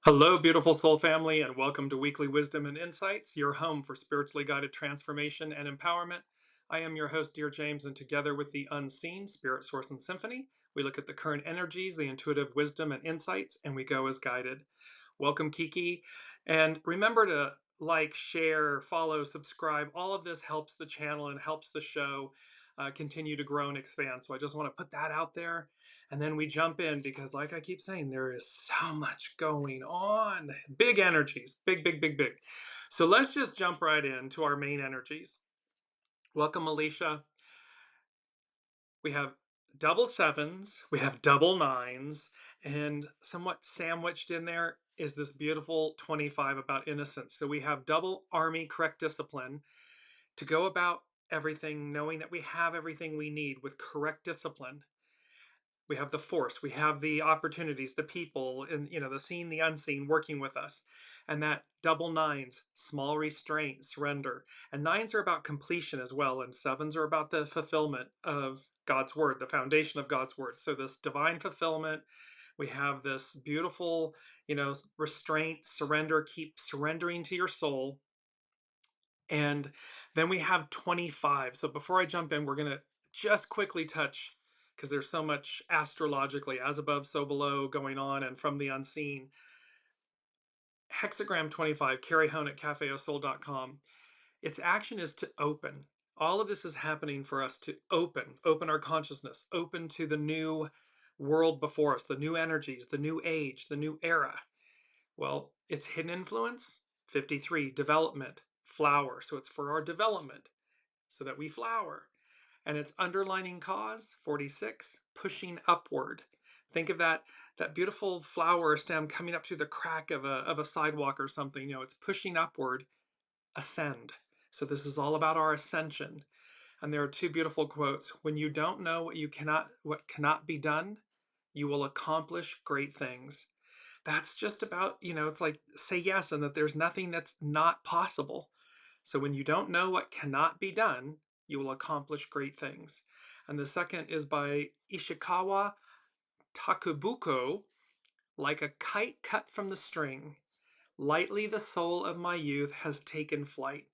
Hello, beautiful soul family, and welcome to Weekly Wisdom and Insights, your home for spiritually guided transformation and empowerment. I am your host, Dearjames, and together with the unseen Spirit Source and Symphony, we look at the current energies, the intuitive wisdom and insights, and we go as guided. Welcome, Kiki. And remember to like, share, follow, subscribe. All of this helps the channel and helps the show continue to grow and expand. So I just want to put that out there. And then we jump in because, like I keep saying, there is so much going on. Big energies, big, big, big, big. So let's just jump right into our main energies. Welcome, Alicia. We have double sevens, we have double nines, and somewhat sandwiched in there is this beautiful 25 about innocence. So we have double army correct discipline to go about everything, knowing that we have everything we need with correct discipline. We have the force, we have the opportunities, the people, and the seen, the unseen working with us. And that double nines, small restraint, surrender. And nines are about completion as well, and sevens are about the fulfillment of God's word, the foundation of God's word. So this divine fulfillment, we have this beautiful, restraint, surrender, keep surrendering to your soul. And then we have 25. So before I jump in, we're going to just quickly touch, because there's so much astrologically, as above, so below going on, and from the unseen. Hexagram 25, Carrie Hone at cafeosoul.com. Its action is to open. All of this is happening for us to open our consciousness, open to the new world before us, the new energies, the new age, the new era. Well, its hidden influence, 53, development, flower. So it's for our development so that we flower. And its underlining cause, 46, pushing upward. Think of that beautiful flower stem coming up through the crack of a sidewalk or something. It's pushing upward, ascend. So this is all about our ascension. And there are two beautiful quotes. When you don't know what cannot be done, you will accomplish great things. That's just about, it's like say yes, and that there's nothing that's not possible. So when you don't know what cannot be done, you will accomplish great things. And the second is by Ishikawa Takubuko, like a kite cut from the string, lightly the soul of my youth has taken flight.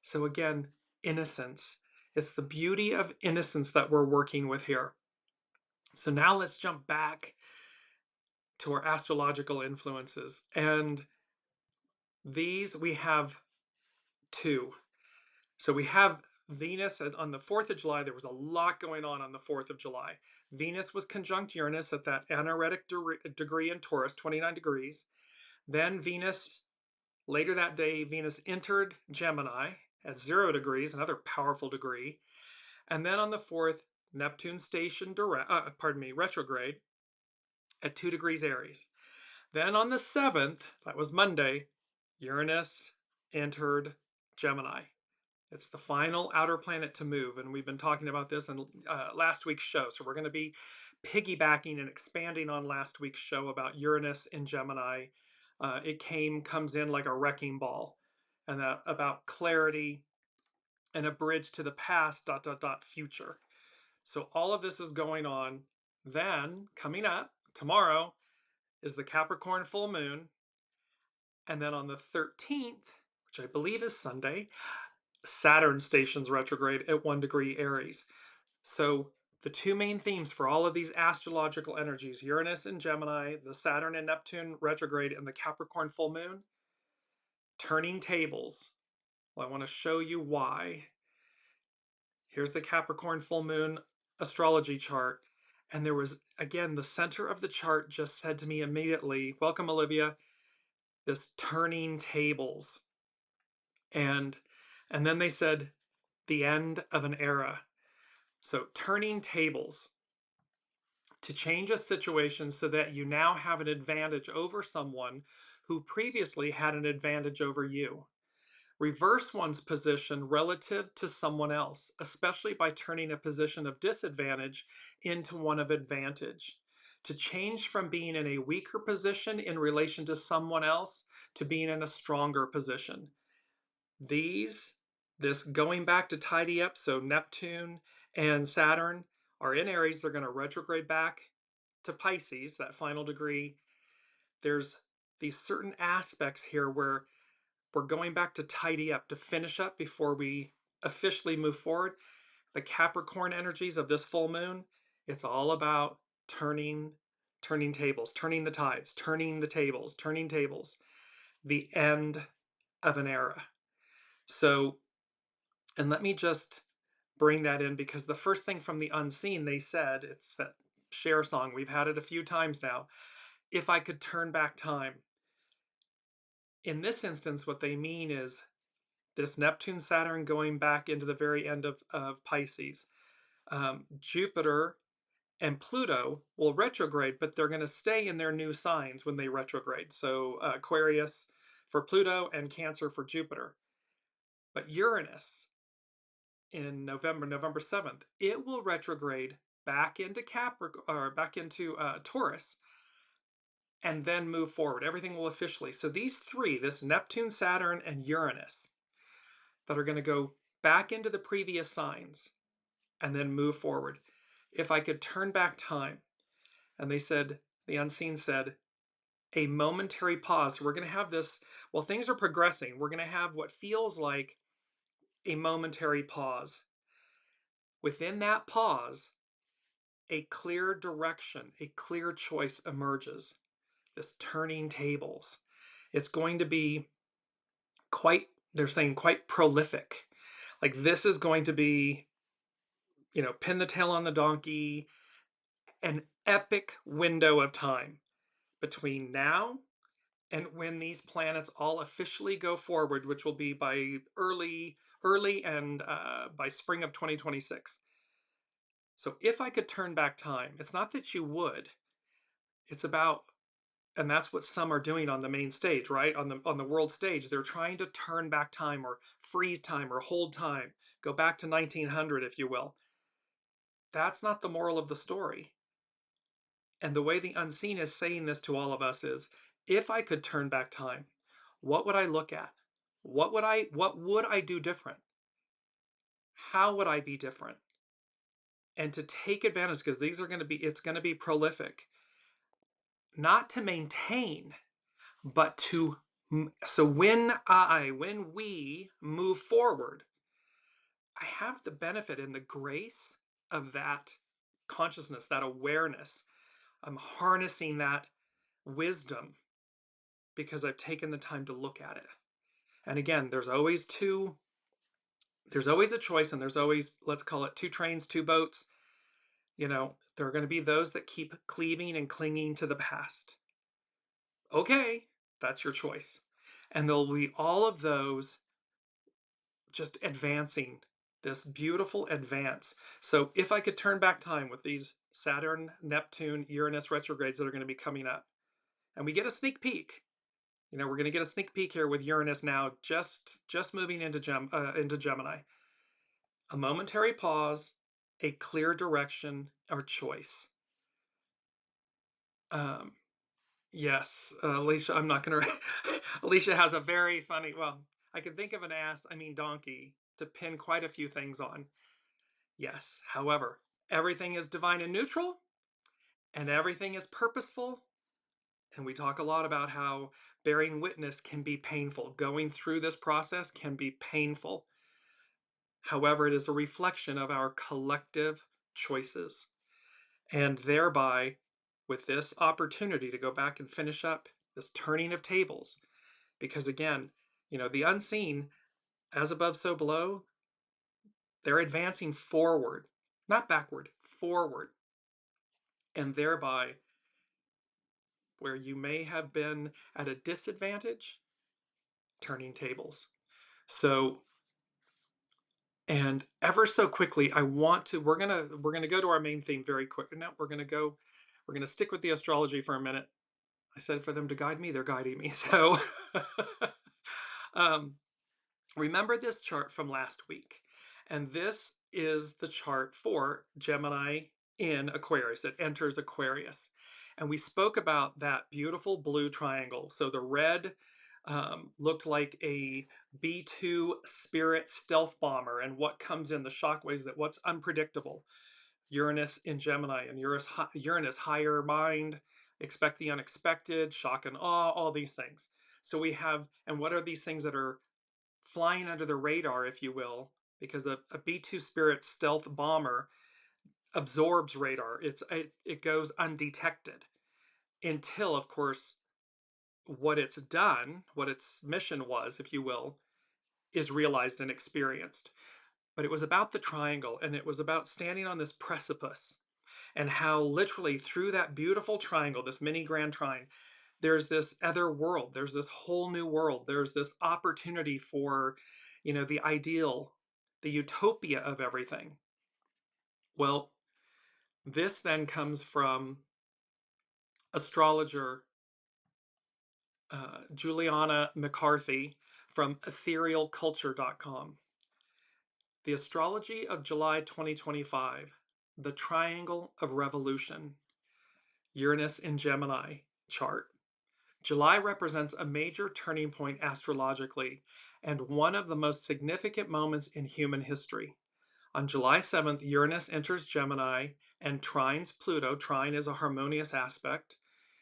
So again, innocence. It's the beauty of innocence that we're working with here. So now let's jump back to our astrological influences. And these we have two. So we have Venus on the 4th of July. There was a lot going on the 4th of July. Venus was conjunct Uranus at that anaretic degree in Taurus, 29 degrees. Then Venus, later that day, Venus entered Gemini at 0 degrees, another powerful degree. And then on the 4th, Neptune stationed retrograde at 2 degrees Aries. Then on the 7th, that was Monday, Uranus entered Gemini. It's the final outer planet to move, and we've been talking about this in last week's show. So we're going to be piggybacking and expanding on last week's show about Uranus in Gemini. It comes in like a wrecking ball, and about clarity and a bridge to the past, future. So all of this is going on. Then coming up tomorrow is the Capricorn full moon, and then on the 13th, which I believe is Sunday, Saturn stations retrograde at 1 degree Aries. So the two main themes for all of these astrological energies, Uranus and Gemini, the Saturn and Neptune retrograde, and the Capricorn full moon, turning tables. Well, I want to show you why. Here's the Capricorn full moon astrology chart. And there was, again, the center of the chart just said to me immediately, welcome, Olivia, this turning tables. And then they said, the end of an era. So turning tables to change a situation so that you now have an advantage over someone who previously had an advantage over you. Reverse one's position relative to someone else, especially by turning a position of disadvantage into one of advantage. To change from being in a weaker position in relation to someone else to being in a stronger position. This going back to tidy up, so Neptune and Saturn are in Aries. They're going to retrograde back to Pisces, that final degree. There's these certain aspects here where we're going back to tidy up, to finish up before we officially move forward. The Capricorn energies of this full moon, it's all about turning tables, turning the tides, turning the tables, turning tables, the end of an era. So, and let me just bring that in because the first thing from the unseen they said, it's that Cher song, we've had it a few times now. If I could turn back time. In this instance, what they mean is this Neptune Saturn going back into the very end of Pisces. Jupiter and Pluto will retrograde, but they're going to stay in their new signs when they retrograde. So Aquarius for Pluto and Cancer for Jupiter. But Uranus in November 7th, it will retrograde back into Capricorn or back into Taurus and then move forward. Everything will officially. So these three, this Neptune, Saturn, and Uranus, that are going to go back into the previous signs and then move forward. If I could turn back time, and they said, the unseen said, a momentary pause. So we're going to have this, well, things are progressing. We're going to have what feels like a momentary pause. Within that pause, a clear direction, a clear choice emerges. This turning tables. It's going to be quite, they're saying quite prolific. Like this is going to be, pin the tail on the donkey, an epic window of time between now and when these planets all officially go forward, which will be by early and by spring of 2026. So if I could turn back time, it's not that you would, it's about, and that's what some are doing on the main stage, right? On the world stage, they're trying to turn back time or freeze time or hold time, go back to 1900, if you will. That's not the moral of the story. And the way the unseen is saying this to all of us is, if I could turn back time, what would I look at? What would I do different? How would I be different? And to take advantage, because it's going to be prolific, not to maintain, but to, so when we move forward, I have the benefit and the grace of that consciousness, that awareness. I'm harnessing that wisdom because I've taken the time to look at it. And again, there's always a choice, and there's always, let's call it two trains, two boats. There are going to be those that keep cleaving and clinging to the past. Okay, that's your choice. And there'll be all of those just advancing, this beautiful advance. So if I could turn back time with these Saturn, Neptune, Uranus retrogrades that are going to be coming up, and we get a sneak peek. We're going to get a sneak peek here with Uranus now just moving into Gemini. A momentary pause, a clear direction or choice. Yes, Alicia, I'm not going to. Alicia has a very funny, well, I can think of an donkey, to pin quite a few things on. Yes, however, everything is divine and neutral, and everything is purposeful. And we talk a lot about how bearing witness can be painful. Going through this process can be painful. However, it is a reflection of our collective choices. And thereby, with this opportunity to go back and finish up this turning of tables, because again, the unseen, as above, so below, they're advancing forward, not backward, forward. And thereby, where you may have been at a disadvantage, turning tables. So, and ever so quickly, we're gonna go to our main theme very quick. Now we're gonna stick with the astrology for a minute. I said for them to guide me, they're guiding me. So um, remember this chart from last week. And this is the chart for Gemini in Aquarius. It enters Aquarius. And we spoke about that beautiful blue triangle. So the red looked like a B-2 Spirit stealth bomber, and what comes in the shockwaves, that what's unpredictable. Uranus in Gemini, and Uranus higher mind. expect the unexpected, shock and awe, all these things. So we have, and what are these things that are flying under the radar, if you will, because a B-2 Spirit stealth bomber absorbs radar. It goes undetected until, of course, what it's done, what its mission was, if you will, is realized and experienced. But it was about the triangle, and it was about standing on this precipice, and how literally through that beautiful triangle, this mini grand trine, there's this other world. There's this whole new world. There's this opportunity for, the ideal, the utopia of everything. Well, this then comes from astrologer Juliana McCarthy from etherealculture.com. The astrology of July 2025, the triangle of revolution, Uranus in Gemini chart. July represents a major turning point astrologically and one of the most significant moments in human history. On July 7th, Uranus enters Gemini and trines Pluto. Trine is a harmonious aspect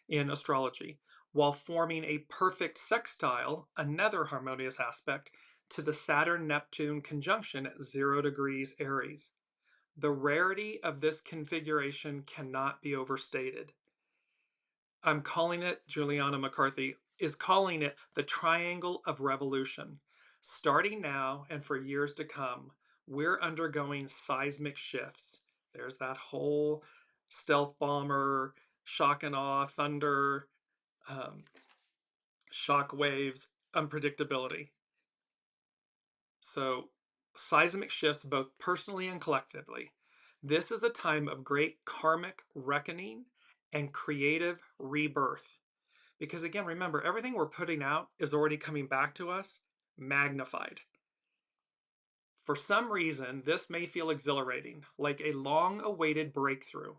in astrology, while forming a perfect sextile, another harmonious aspect, to the Saturn-Neptune conjunction at 0 degrees Aries. The rarity of this configuration cannot be overstated. I'm calling it, Juliana McCarthy is calling it the triangle of revolution. Starting now and for years to come, we're undergoing seismic shifts. There's that whole stealth bomber, shock and awe, thunder, shock waves, unpredictability. So, seismic shifts both personally and collectively. This is a time of great karmic reckoning and creative rebirth. Because again, remember, everything we're putting out is already coming back to us magnified. For some reason, this may feel exhilarating, like a long-awaited breakthrough.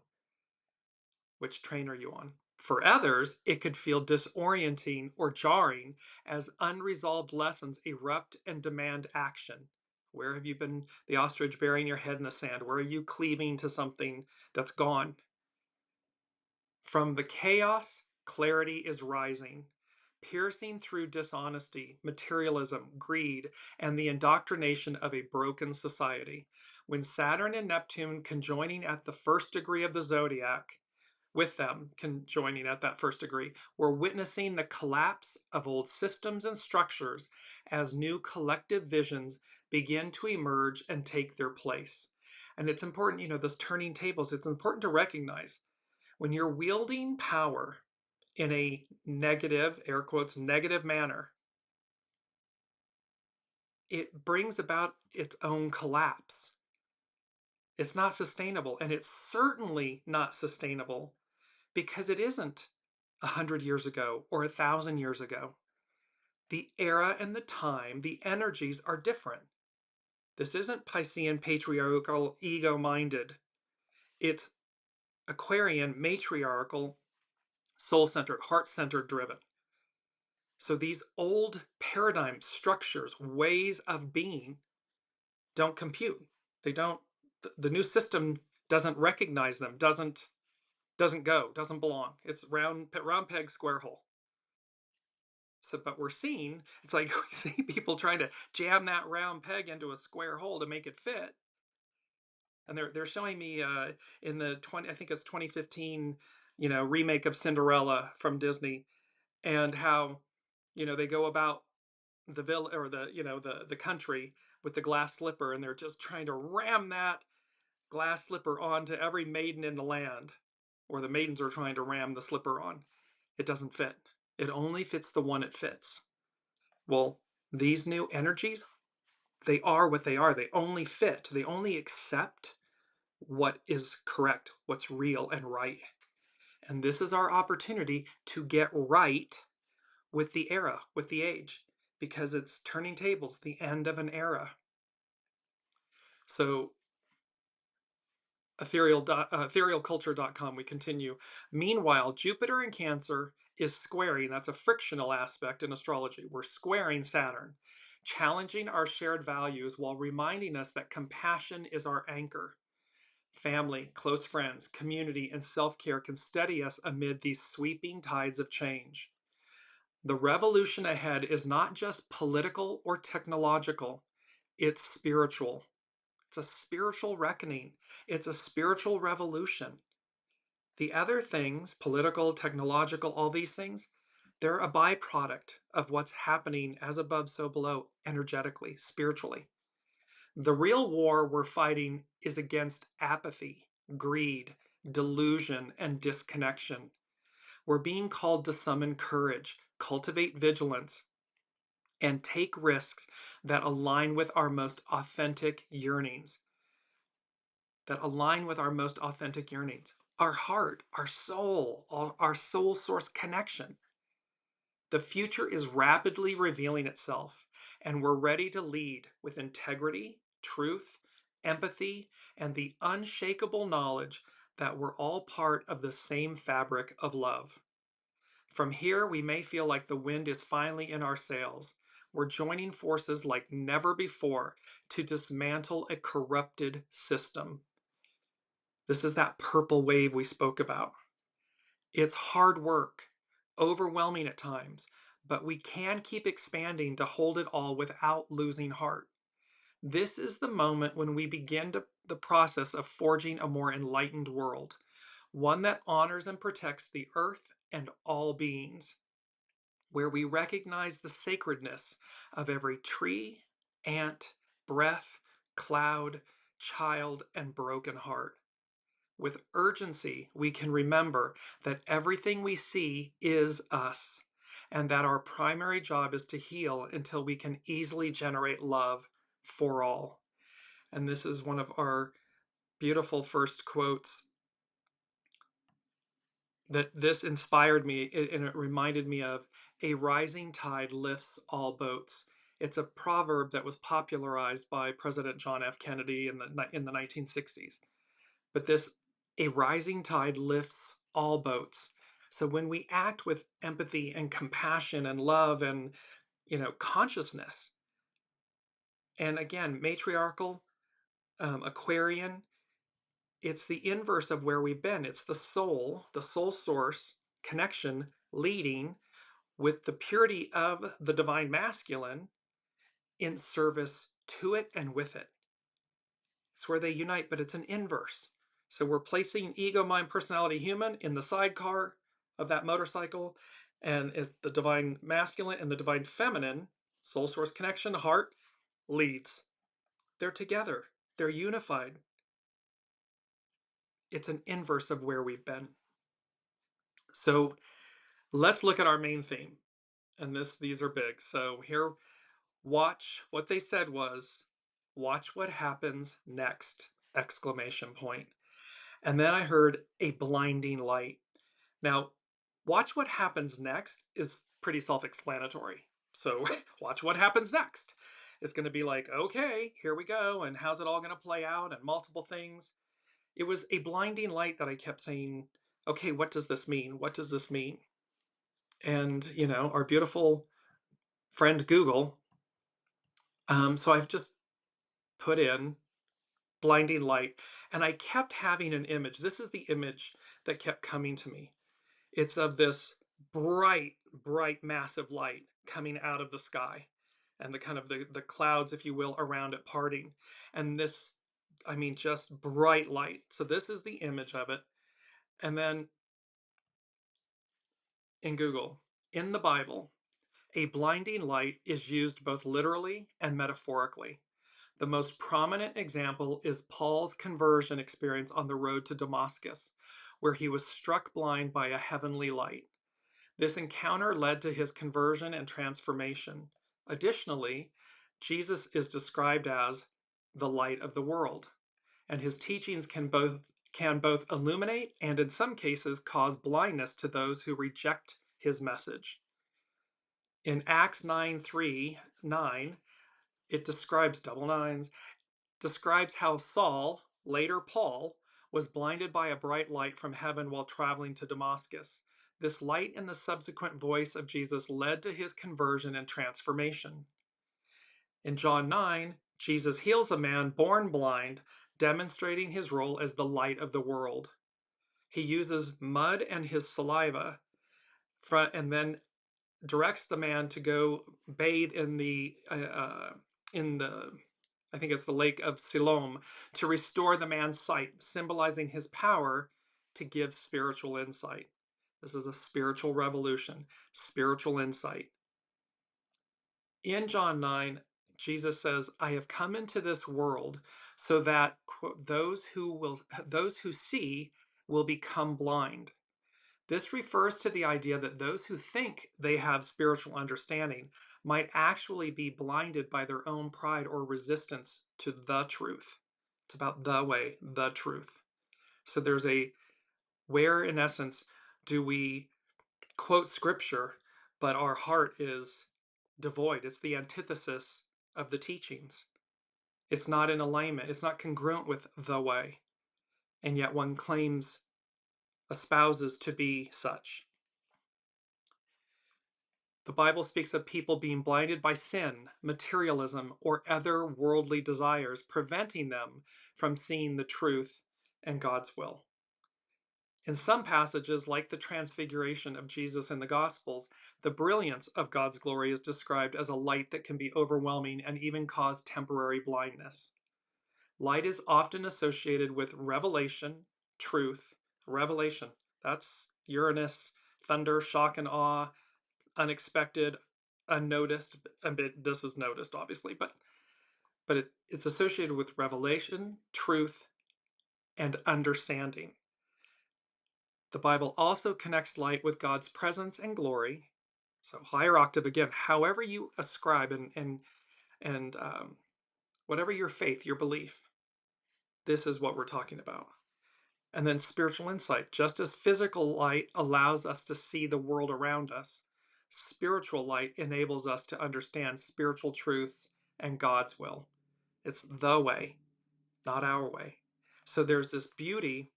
Which train are you on? For others, it could feel disorienting or jarring as unresolved lessons erupt and demand action. Where have you been, the ostrich burying your head in the sand? Where are you cleaving to something that's gone? From the chaos, clarity is rising, piercing through dishonesty, materialism, greed, and the indoctrination of a broken society. When Saturn and Neptune conjoining at the first degree of the zodiac, with them conjoining at that first degree, we're witnessing the collapse of old systems and structures as new collective visions begin to emerge and take their place. And it's important, those turning tables, it's important to recognize when you're wielding power in a negative, air quotes, negative manner, it brings about its own collapse. It's not sustainable, and it's certainly not sustainable because it isn't 100 years ago or 1,000 years ago. The era and the time, the energies are different. This isn't Piscean, patriarchal, ego-minded. It's Aquarian, matriarchal, soul-centered, heart-centered driven. So these old paradigms, structures, ways of being don't compute. They don't, the new system doesn't recognize them, doesn't go, doesn't belong. It's round peg, square hole. So, but we're seeing, it's like we see people trying to jam that round peg into a square hole to make it fit. And they're showing me in the I think it's 2015, remake of Cinderella from Disney, and how, they go about the village or the country with the glass slipper, and they're just trying to ram that glass slipper onto every maiden in the land, or the maidens are trying to ram the slipper on. It doesn't fit. It only fits the one it fits. Well, these new energies, they are what they are. They only fit. They only accept what is correct, what's real and right. And this is our opportunity to get right with the era, with the age, because it's turning tables, the end of an era. So etherealculture.com, we continue. Meanwhile, Jupiter in Cancer is squaring, that's a frictional aspect in astrology. We're squaring Saturn, challenging our shared values while reminding us that compassion is our anchor. Family, close friends, community, and self care can steady us amid these sweeping tides of change. The revolution ahead is not just political or technological, it's spiritual. It's a spiritual reckoning, it's a spiritual revolution. The other things, political, technological, all these things, they're a byproduct of what's happening as above, so below, energetically, spiritually. The real war we're fighting is against apathy, greed, delusion, and disconnection. We're being called to summon courage, cultivate vigilance, and take risks that align with our most authentic yearnings. That align with our most authentic yearnings. Our heart, our soul source connection. The future is rapidly revealing itself, and we're ready to lead with integrity, truth, empathy, and the unshakable knowledge that we're all part of the same fabric of love. From here, we may feel like the wind is finally in our sails. We're joining forces like never before to dismantle a corrupted system. This is that purple wave we spoke about. It's hard work, overwhelming at times, but we can keep expanding to hold it all without losing heart. This is the moment when we begin the process of forging a more enlightened world, one that honors and protects the earth and all beings, where we recognize the sacredness of every tree, ant, breath, cloud, child, and broken heart. With urgency, we can remember that everything we see is us, and that our primary job is to heal until we can easily generate love for all. And this is one of our beautiful first quotes that this inspired me, and it reminded me of a rising tide lifts all boats. It's a proverb that was popularized by President John F. Kennedy in the 1960s. But this, a rising tide lifts all boats. So when we act with empathy and compassion and love and, consciousness, and again, matriarchal, Aquarian, it's the inverse of where we've been. It's the soul source connection leading with the purity of the divine masculine in service to it and with it. It's where they unite, but it's an inverse. So we're placing ego, mind, personality, human in the sidecar of that motorcycle, and the divine masculine and the divine feminine, soul source connection, heart, leads. They're together. They're unified. It's an inverse of where we've been. So let's look at our main theme. And these are big. So here, watch what they said was, watch what happens next! Exclamation point. And then I heard a blinding light. Now, watch what happens next is pretty self-explanatory. So watch what happens next. It's going to be like, okay, here we go. And how's it all going to play out? And multiple things. It was a blinding light that I kept saying, okay, what does this mean? What does this mean? And, our beautiful friend Google. So I've just put in blinding light, and I kept having an image. This is the image that kept coming to me. It's of this bright, bright, massive light coming out of the sky, and the kind of the clouds, if you will, around it parting. And this, just bright light. So this is the image of it. And then in Google, in the Bible, a blinding light is used both literally and metaphorically. The most prominent example is Paul's conversion experience on the road to Damascus, where he was struck blind by a heavenly light. This encounter led to his conversion and transformation. Additionally, Jesus is described as the light of the world, and his teachings can both illuminate and in some cases cause blindness to those who reject his message. In Acts 9:3-9, it describes double nines, describes how Saul, later Paul, was blinded by a bright light from heaven while traveling to Damascus. This light and the subsequent voice of Jesus led to his conversion and transformation. In John 9, Jesus heals a man born blind, demonstrating his role as the light of the world. He uses mud and his saliva and then directs the man to go bathe in the I think it's the lake of Siloam to restore the man's sight, symbolizing his power to give spiritual insight. This is a spiritual revolution, spiritual insight. In John 9, Jesus says, "I have come into this world so that quote, those who see will become blind." This refers to the idea that those who think they have spiritual understanding might actually be blinded by their own pride or resistance to the truth. It's about the way, the truth. So there's where in essence do we quote scripture, but our heart is devoid. It's the antithesis of the teachings. It's not in alignment. It's not congruent with the way. And yet one espouses to be such. The Bible speaks of people being blinded by sin, materialism, or other worldly desires, preventing them from seeing the truth and God's will. In some passages, like the transfiguration of Jesus in the Gospels, the brilliance of God's glory is described as a light that can be overwhelming and even cause temporary blindness. Light is often associated with revelation, truth, revelation. That's Uranus, thunder, shock and awe, unexpected, unnoticed. This is noticed, obviously, but it's associated with revelation, truth, and understanding. The Bible also connects light with God's presence and glory. So higher octave again, however you ascribe and whatever your faith, your belief, this is what we're talking about. And then spiritual insight. Just as physical light allows us to see the world around us, spiritual light enables us to understand spiritual truths and God's will. It's the way, not our way. So there's this beauty,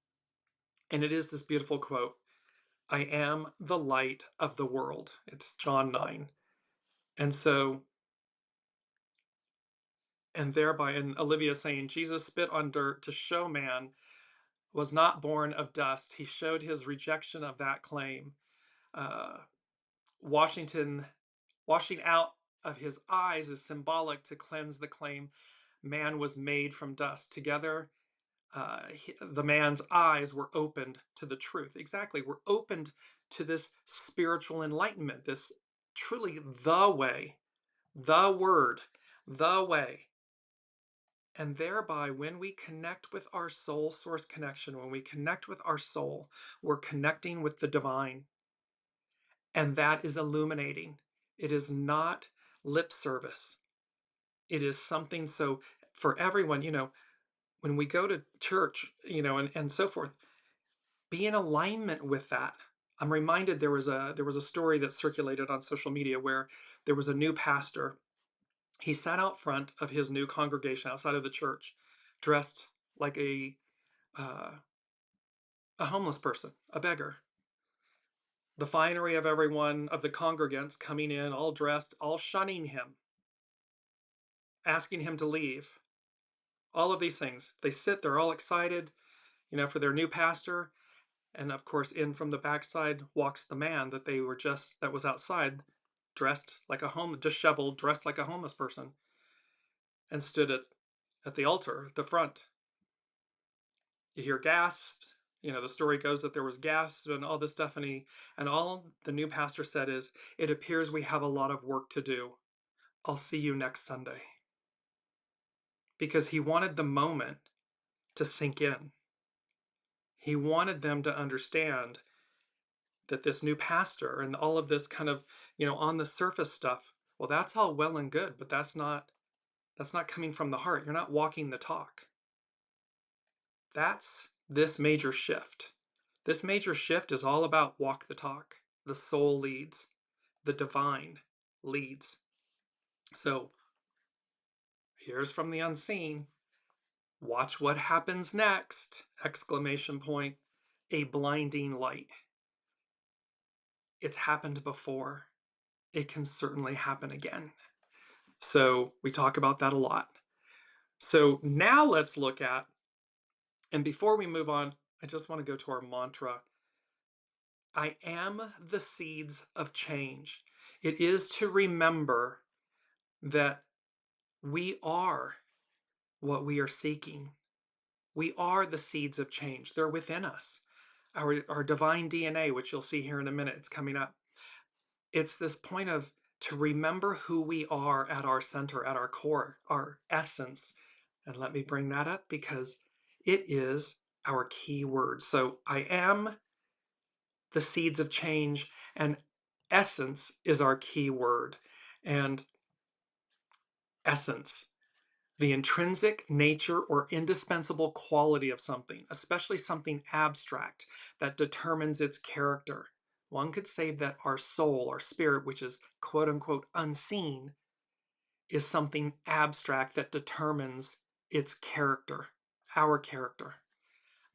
and it is this beautiful quote, "I am the light of the world." It's John 9. And so, and thereby, and Olivia saying, Jesus spit on dirt to show man was not born of dust. He showed his rejection of that claim. Uh, Washington, washing out of his eyes is symbolic to cleanse the claim man was made from dust. Together, the man's eyes were opened to the truth. Exactly, we're opened to this spiritual enlightenment, this truly the way, the word, the way. And thereby, when we connect with our soul source connection, when we connect with our soul, we're connecting with the divine. And that is illuminating. It is not lip service. It is something so for everyone, when we go to church, and so forth, be in alignment with that. I'm reminded there was a story that circulated on social media where there was a new pastor. He sat out front of his new congregation outside of the church, dressed like uh, a homeless person, a beggar. The finery of everyone, of the congregants coming in, all dressed, all shunning him, asking him to leave. All of these things. They sit, they're all excited, for their new pastor. And of course, in from the backside walks the man that was outside, dressed like disheveled, dressed like a homeless person, and stood at the altar, at the front. You hear gasps. The story goes that there was gasps and all this stuff, and all the new pastor said is, "It appears we have a lot of work to do. I'll see you next Sunday." Because he wanted the moment to sink in. He wanted them to understand that this new pastor and all of this kind of, on the surface stuff, well, that's all well and good, but that's not coming from the heart. You're not walking the talk. That's this major shift. This major shift is all about walk the talk. The soul leads. The divine leads. So here's from the unseen. Watch what happens next! Exclamation point. A blinding light. It's happened before. It can certainly happen again. So we talk about that a lot. So now let's look at And before we move on, I just want to go to our mantra. I am the seeds of change. It is to remember that we are what we are seeking. We are the seeds of change. They're within us. Our divine DNA, which you'll see here in a minute, it's coming up. It's this point of to remember who we are at our center, at our core, our essence. And let me bring that up because it is our key word. So I am the seeds of change, and essence is our key word. And essence, the intrinsic nature or indispensable quality of something, especially something abstract that determines its character. One could say that our soul, our spirit, which is quote unquote unseen, is something abstract that determines its character, our character.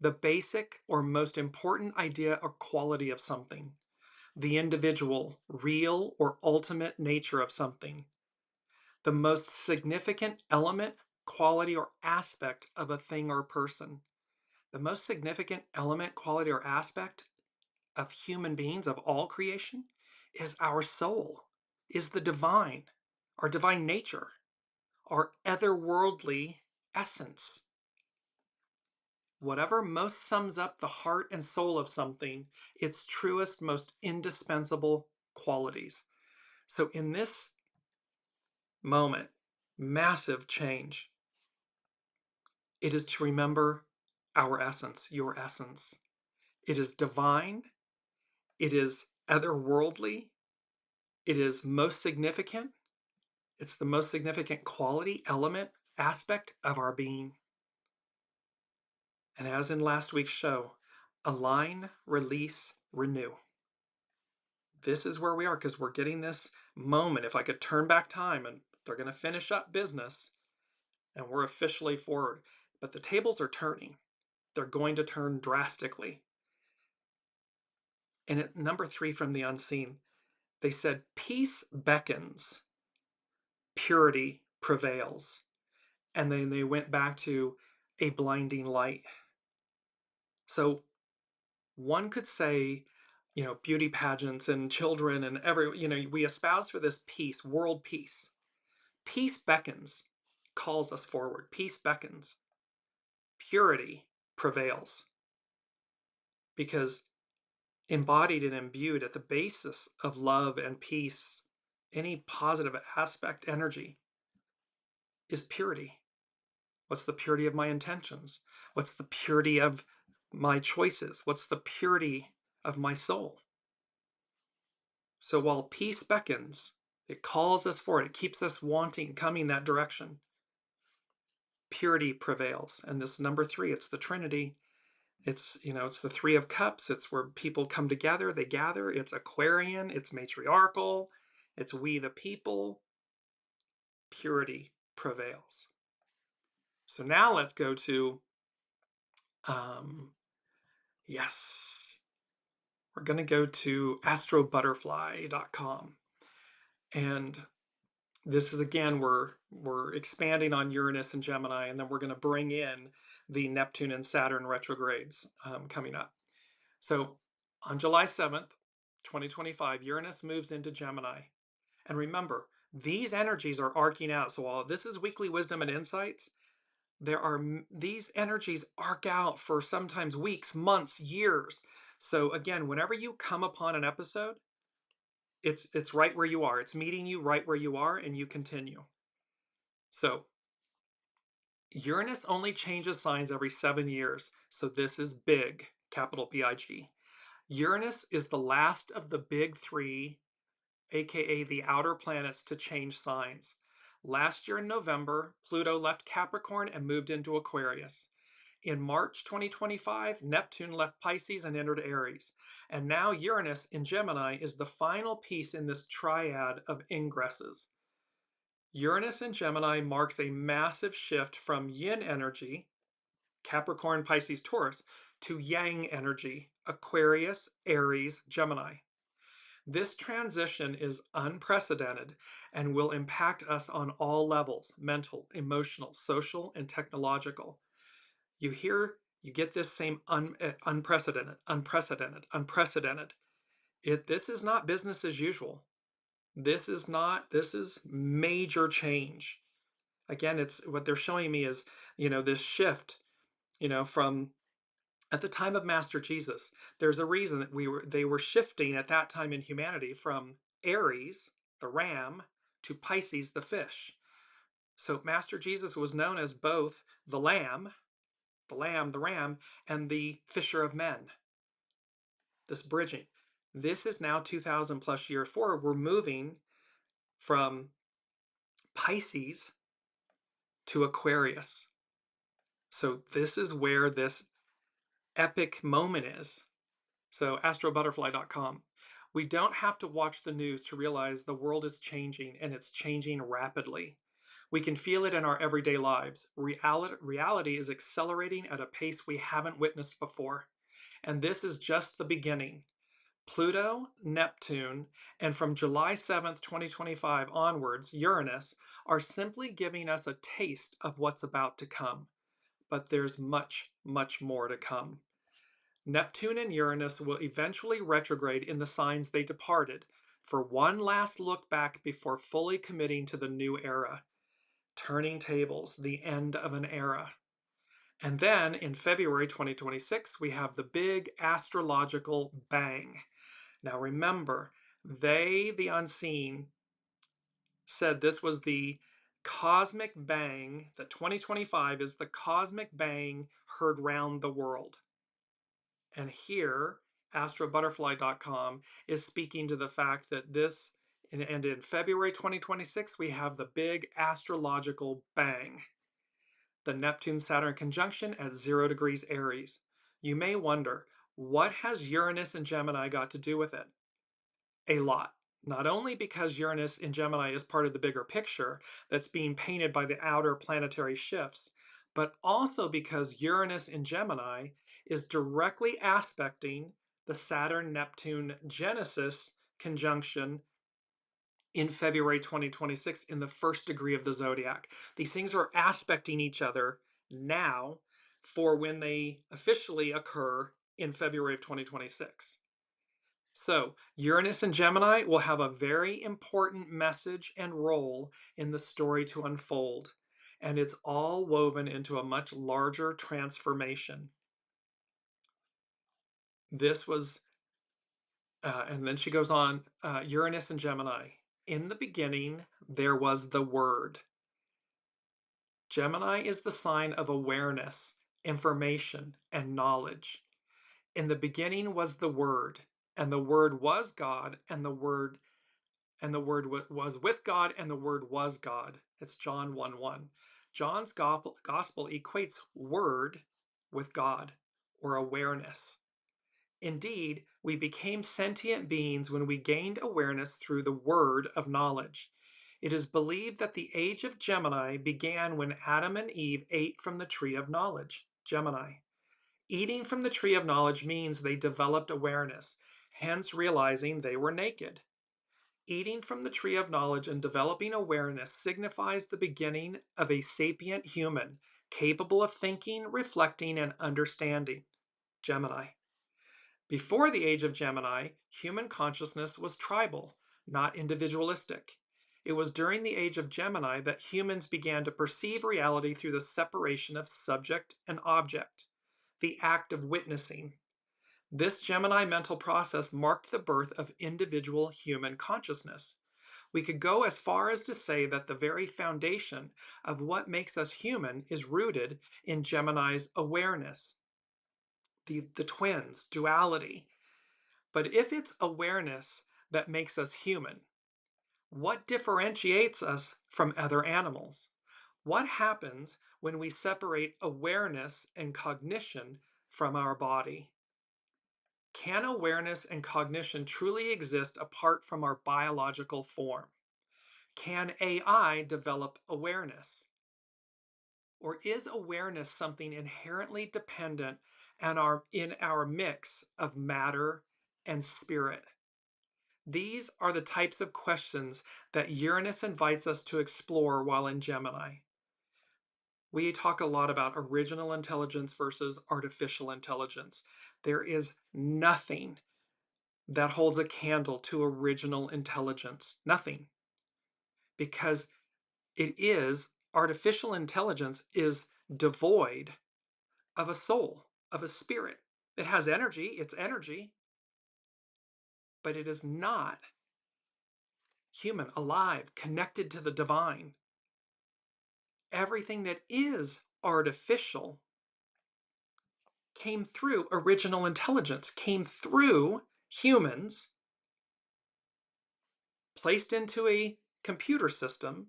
The basic or most important idea or quality of something, the individual, real, or ultimate nature of something, the most significant element, quality, or aspect of a thing or person. The most significant element, quality, or aspect of human beings, of all creation, is our soul, is the divine, our divine nature, our otherworldly essence. Whatever most sums up the heart and soul of something, its truest, most indispensable qualities. So in this moment, massive change, it is to remember our essence, your essence. It is divine, it is otherworldly, it is most significant, it's the most significant quality, element, aspect of our being. And as in last week's show, align, release, renew. This is where we are because we're getting this moment. If I could turn back time and they're going to finish up business and we're officially forward. But the tables are turning. They're going to turn drastically. And at number 3 from the unseen, they said, peace beckons, purity prevails. And then they went back to a blinding light. So one could say, beauty pageants and children and we espouse for this peace, world peace. Peace beckons, calls us forward. Peace beckons. Purity prevails. Because embodied and imbued at the basis of love and peace, any positive aspect, energy, is purity. What's the purity of my intentions? What's the purity of my choices? What's the purity of my soul? So while peace beckons, it calls us forward, it keeps us wanting, coming that direction. Purity prevails. And this number 3, it's the Trinity. It's the 3 of Cups. It's where people come together, they gather. It's Aquarian, it's matriarchal, it's we the people. Purity prevails. So now let's go to, yes, we're going to go to astrobutterfly.com. And this is, again, we're expanding on Uranus and Gemini, and then we're going to bring in the Neptune and Saturn retrogrades coming up. So on July 7th, 2025, Uranus moves into Gemini. And remember, these energies are arcing out. So while this is weekly wisdom and insights, these energies arc out for sometimes weeks, months, years. So again, whenever you come upon an episode, it's right where you are. It's meeting you right where you are, and you continue. So Uranus only changes signs every 7 years. So this is big, capital B-I-G. Uranus is the last of the big 3, aka the outer planets, to change signs. Last year in November, Pluto left Capricorn and moved into Aquarius. In March 2025, Neptune left Pisces and entered Aries. And now Uranus in Gemini is the final piece in this triad of ingresses. Uranus in Gemini marks a massive shift from yin energy, Capricorn, Pisces, Taurus, to yang energy, Aquarius, Aries, Gemini. This transition is unprecedented and will impact us on all levels: mental, emotional, social, and technological. You hear You get this same unprecedented, unprecedented, unprecedented. This is not business as usual. This is major change. Again, it's what they're showing me is, this shift, from at the time of Master Jesus. There's a reason that they were shifting at that time in humanity from Aries, the ram, to Pisces, the fish. So Master Jesus was known as both the ram, and the fisher of men. This bridging. This is now 2000 plus years forward. We're moving from Pisces to Aquarius. So this is where this epic moment is. So astrobutterfly.com. We don't have to watch the news to realize the world is changing, and it's changing rapidly. We can feel it in our everyday lives. Reality is accelerating at a pace we haven't witnessed before. And this is just the beginning. Pluto, Neptune, and from July 7th, 2025 onwards, Uranus are simply giving us a taste of what's about to come. But there's much, much more to come. Neptune and Uranus will eventually retrograde in the signs they departed for one last look back before fully committing to the new era. Turning tables, the end of an era. And then in February 2026, we have the big astrological bang. Now remember, they, the unseen, said this was the cosmic bang, that 2025 is the cosmic bang heard round the world. And here, astrobutterfly.com is speaking to the fact that this, and in February 2026, we have the big astrological bang. The Neptune-Saturn conjunction at 0 degrees Aries. You may wonder, what has Uranus and Gemini got to do with it? A lot. Not only because Uranus in Gemini is part of the bigger picture that's being painted by the outer planetary shifts, but also because Uranus in Gemini is directly aspecting the Saturn-Neptune Genesis conjunction in February 2026 in the first degree of the zodiac. These things are aspecting each other now for when they officially occur in February of 2026. So, Uranus and Gemini will have a very important message and role in the story to unfold, and it's all woven into a much larger transformation. This was, and then she goes on, Uranus and Gemini. In the beginning, there was the Word. Gemini is the sign of awareness, information, and knowledge. In the beginning was the Word, and the Word was God, and the Word was with God, and the Word was God. It's John 1:1. John's gospel equates Word with God, or awareness. Indeed, we became sentient beings when we gained awareness through the Word of knowledge. It is believed that the age of Gemini began when Adam and Eve ate from the tree of knowledge. Gemini. Eating from the tree of knowledge means they developed awareness, hence realizing they were naked. Eating from the tree of knowledge and developing awareness signifies the beginning of a sapient human, capable of thinking, reflecting, and understanding. Gemini. Before the age of Gemini, human consciousness was tribal, not individualistic. It was during the age of Gemini that humans began to perceive reality through the separation of subject and object, the act of witnessing. This Gemini mental process marked the birth of individual human consciousness. We could go as far as to say that the very foundation of what makes us human is rooted in Gemini's awareness, the twins, duality. But if it's awareness that makes us human, what differentiates us from other animals? What happens when we separate awareness and cognition from our body? Can awareness and cognition truly exist apart from our biological form? Can AI develop awareness? Or is awareness something inherently dependent in our mix of matter and spirit? These are the types of questions that Uranus invites us to explore while in Gemini. We talk a lot about original intelligence versus artificial intelligence. There is nothing that holds a candle to original intelligence. Nothing. Because artificial intelligence is devoid of a soul, of a spirit. It has energy, it's energy, but it is not human, alive, connected to the divine. Everything that is artificial came through original intelligence, came through humans, placed into a computer system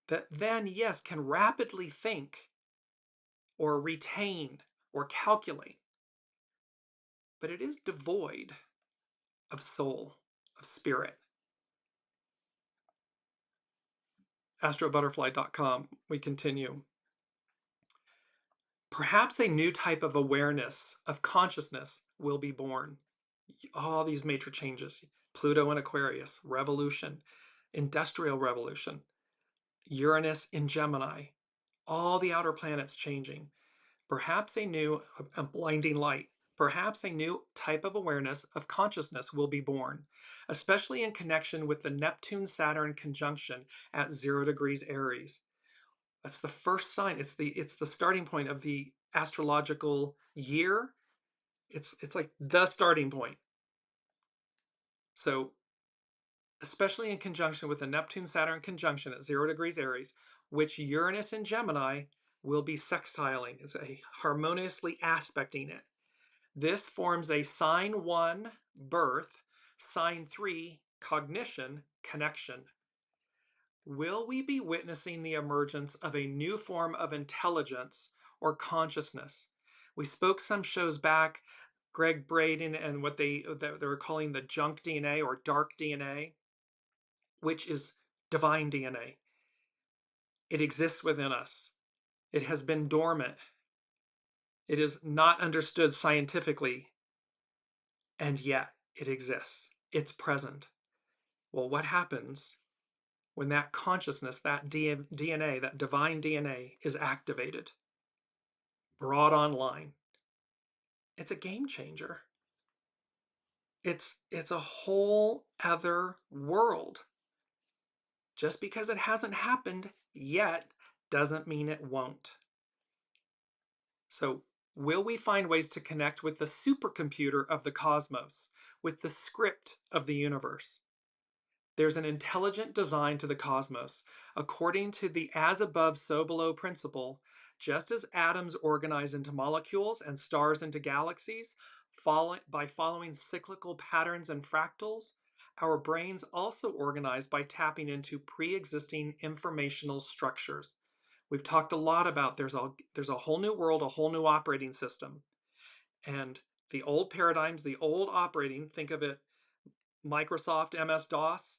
that then, yes, can rapidly think or retain or calculate, but it is devoid of soul, of spirit. astrobutterfly.com, we continue. Perhaps a new type of awareness, of consciousness, will be born. All these major changes, Pluto in Aquarius, revolution, industrial revolution, Uranus in Gemini, all the outer planets changing. Perhaps a blinding light, perhaps a new type of awareness of consciousness will be born, especially in connection with the Neptune-Saturn conjunction at 0 degrees Aries. That's the first sign. It's the starting point of the astrological year. It's like the starting point. So especially in conjunction with the Neptune-Saturn conjunction at 0 degrees Aries, which Uranus in Gemini will be sextiling. It's harmoniously aspecting it. This forms a sign 1, birth, sign 3, cognition, connection. Will we be witnessing the emergence of a new form of intelligence or consciousness? We spoke some shows back, Greg Braden and what they were calling the junk DNA or dark DNA, which is divine DNA. It exists within us. It has been dormant. It is not understood scientifically, and yet it exists. It's present. Well, what happens when that consciousness, that DNA, that divine DNA is activated, brought online? It's a game changer. It's a whole other world. Just because it hasn't happened yet doesn't mean it won't. So, will we find ways to connect with the supercomputer of the cosmos, with the script of the universe? There's an intelligent design to the cosmos. According to the as above, so below principle, just as atoms organize into molecules and stars into galaxies, by following cyclical patterns and fractals, our brains also organize by tapping into pre-existing informational structures. We've talked a lot about there's a whole new world, a whole new operating system. And the old paradigms, the old operating, think of it, Microsoft, MS-DOS,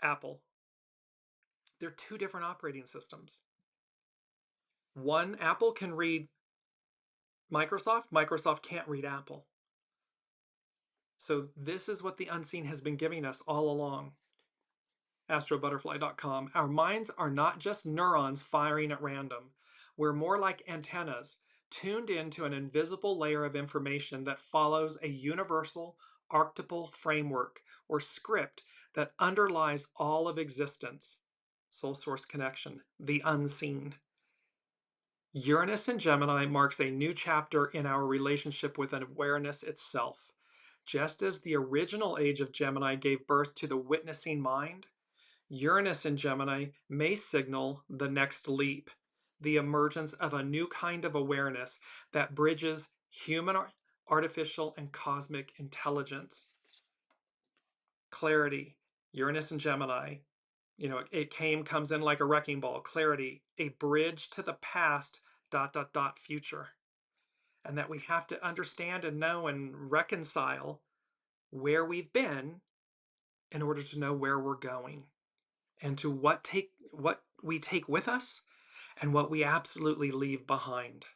Apple. They're two different operating systems. One, Apple can read Microsoft, Microsoft can't read Apple. So this is what the unseen has been giving us all along. astrobutterfly.com. Our minds are not just neurons firing at random. We're more like antennas, tuned into an invisible layer of information that follows a universal archetypal framework or script that underlies all of existence. Soul source connection, the unseen. Uranus in Gemini marks a new chapter in our relationship with awareness itself. Just as the original age of Gemini gave birth to the witnessing mind, Uranus in Gemini may signal the next leap, the emergence of a new kind of awareness that bridges human, artificial, and cosmic intelligence. Clarity, Uranus and Gemini, it comes in like a wrecking ball. Clarity, a bridge to the past, future. And that we have to understand and know and reconcile where we've been in order to know where we're going, and to what we take with us and what we absolutely leave behind.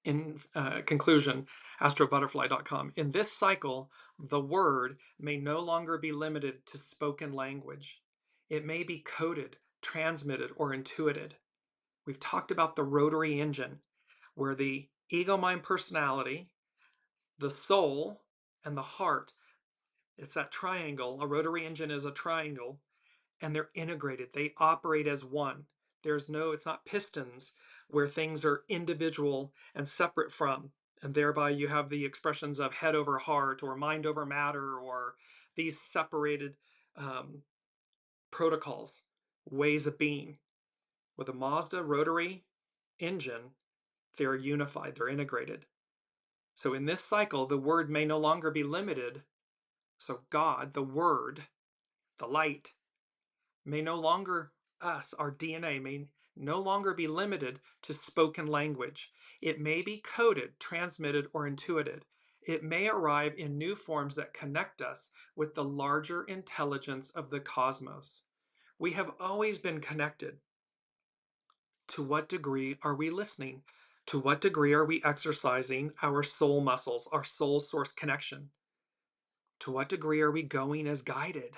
In conclusion, astrobutterfly.com. In this cycle, the word may no longer be limited to spoken language. It may be coded, transmitted or intuited. We've talked about the rotary engine, where the ego, mind, personality, the soul, and the heart, it's that triangle. A rotary engine is a triangle, and they're integrated. They operate as one. It's not pistons where things are individual and separate from, and thereby you have the expressions of head over heart or mind over matter or these separated um, protocols, ways of being. With a Mazda rotary engine, they're unified, they're integrated. So in this cycle, the word may no longer be limited. So God, the word, the light, may no longer, our DNA, may no longer be limited to spoken language. It may be coded, transmitted, or intuited. It may arrive in new forms that connect us with the larger intelligence of the cosmos. We have always been connected. To what degree are we listening? To what degree are we exercising our soul muscles, our soul source connection? To what degree are we going as guided?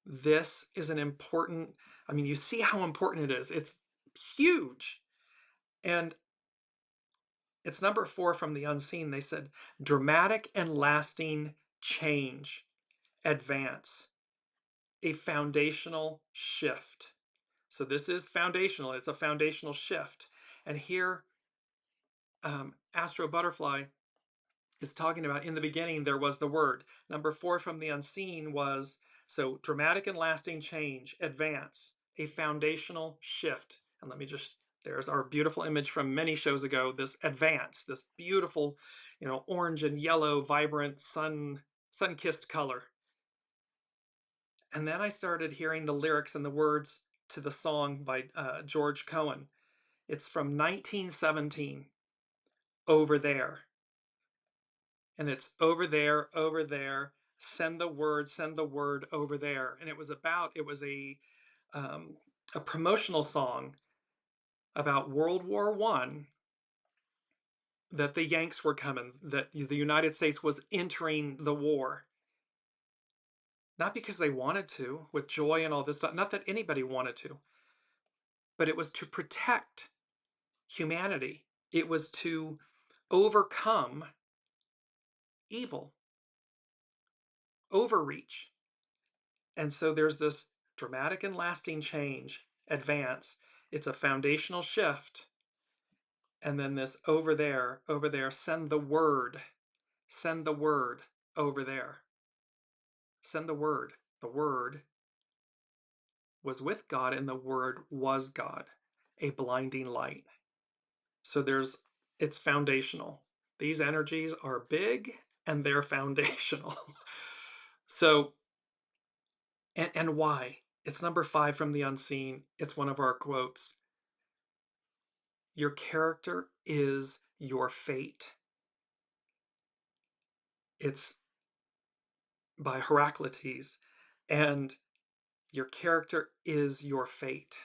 This is an important, you see how important it is. It's huge. And it's number 4 from the unseen. They said, dramatic and lasting change, advance, a foundational shift. So this is foundational. It's a foundational shift. And here, Astro Butterfly is talking about, in the beginning, there was the word. Number 4 from the unseen was, so dramatic and lasting change, advance, a foundational shift. And there's our beautiful image from many shows ago, this advance, this beautiful, orange and yellow, vibrant, sun-kissed color. And then I started hearing the lyrics and the words to the song by George Cohen. It's from 1917, Over There. And it's over there, send the word over there. And it was a promotional song about World War I, that the Yanks were coming, that the United States was entering the war. Not because they wanted to, with joy and all this stuff, not that anybody wanted to, but it was to protect humanity. It was to overcome evil, overreach. And so there's this dramatic and lasting change, advance. It's a foundational shift. And then this over there, send the word over there. Send the word. The word was with God and the word was God, a blinding light. So it's foundational. These energies are big and they're foundational. So, and why? It's number 5 from the unseen. It's one of our quotes. Your character is your fate. It's by Heraclitus. And your character is your fate.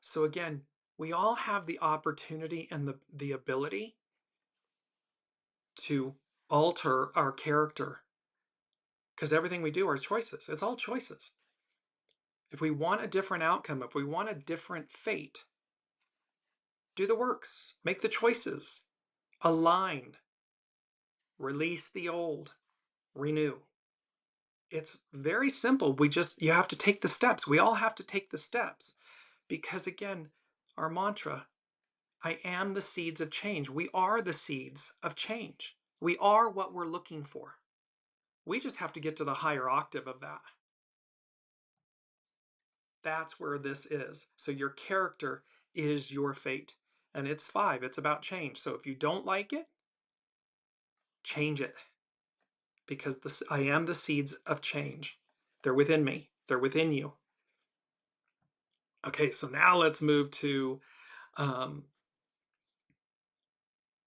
So again, we all have the opportunity and the ability to alter our character, because everything we do are choices. It's all choices. If we want a different outcome, if we want a different fate, do the works, make the choices, align, release the old, renew. It's very simple. You have to take the steps. We all have to take the steps, because again, our mantra, I am the seeds of change. We are the seeds of change. We are what we're looking for. We just have to get to the higher octave of that. That's where this is. So your character is your fate. And it's 5. It's about change. So if you don't like it, change it. Because I am the seeds of change. They're within me. They're within you. Okay, so now let's move to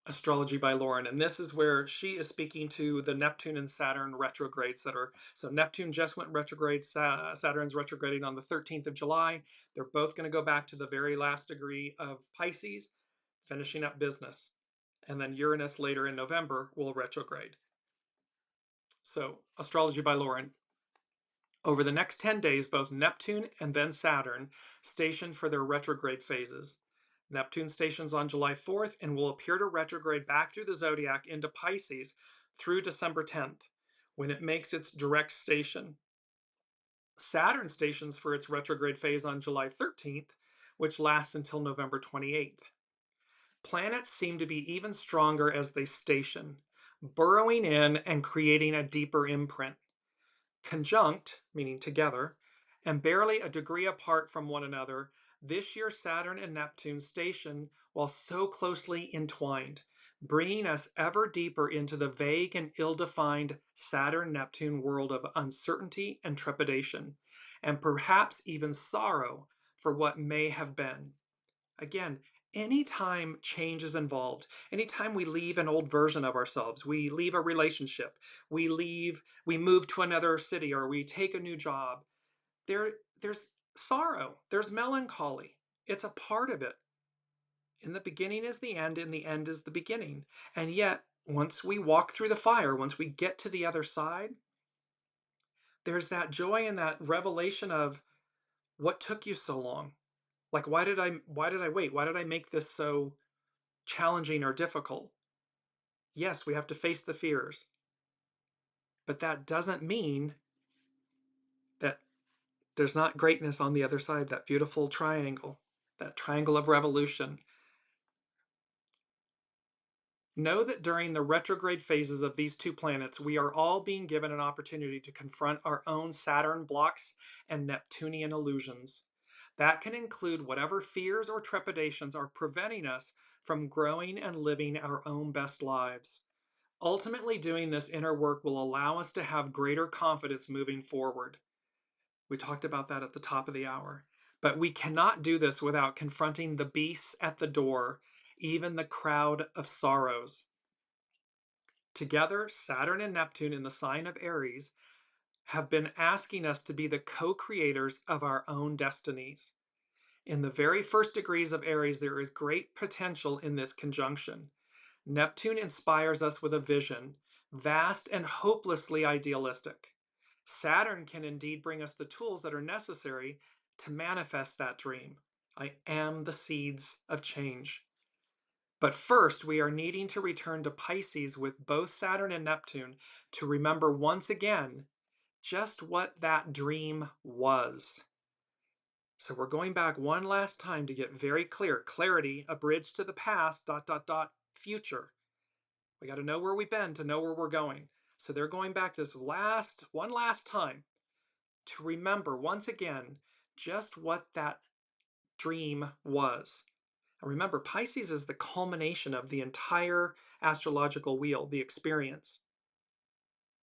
Astrology by Lauren. And this is where she is speaking to the Neptune and Saturn retrogrades so Neptune just went retrograde, Saturn's retrograding on the 13th of July. They're both going to go back to the very last degree of Pisces, finishing up business. And then Uranus later in November will retrograde. So Astrology by Lauren. Over the next 10 days, both Neptune and then Saturn station for their retrograde phases. Neptune stations on July 4th and will appear to retrograde back through the zodiac into Pisces through December 10th, when it makes its direct station. Saturn stations for its retrograde phase on July 13th, which lasts until November 28th. Planets seem to be even stronger as they station, burrowing in and creating a deeper imprint. Conjunct, meaning together, and barely a degree apart from one another, this year Saturn and Neptune station while so closely entwined, bringing us ever deeper into the vague and ill-defined Saturn-Neptune world of uncertainty and trepidation, and perhaps even sorrow for what may have been. Again, anytime change is involved, anytime we leave an old version of ourselves, we leave a relationship, we move to another city, or we take a new job, there's sorrow, there's melancholy. It's a part of it. In the beginning is the end, and the end is the beginning. And yet, once we walk through the fire, once we get to the other side, there's that joy and that revelation of what took you so long? Like, why did I wait? Why did I make this so challenging or difficult? Yes, we have to face the fears, but that doesn't mean that there's not greatness on the other side, that beautiful triangle, that triangle of revolution. Know that during the retrograde phases of these two planets, we are all being given an opportunity to confront our own Saturn blocks and Neptunian illusions. That can include whatever fears or trepidations are preventing us from growing and living our own best lives. Ultimately, doing this inner work will allow us to have greater confidence moving forward. We talked about that at the top of the hour. But we cannot do this without confronting the beasts at the door, even the crowd of sorrows. Together, Saturn and Neptune in the sign of Aries have been asking us to be the co-creators of our own destinies. In the very first degrees of Aries, there is great potential in this conjunction. Neptune inspires us with a vision, vast and hopelessly idealistic. Saturn can indeed bring us the tools that are necessary to manifest that dream. I am the seeds of change. But first, we are needing to return to Pisces with both Saturn and Neptune to remember once again just what that dream was. So we're going back one last time to get very clear. Clarity, a bridge to the past, future. We got to know where we've been to know where we're going. So they're going back this one last time to remember once again just what that dream was. And remember, Pisces is the culmination of the entire astrological wheel, the experience.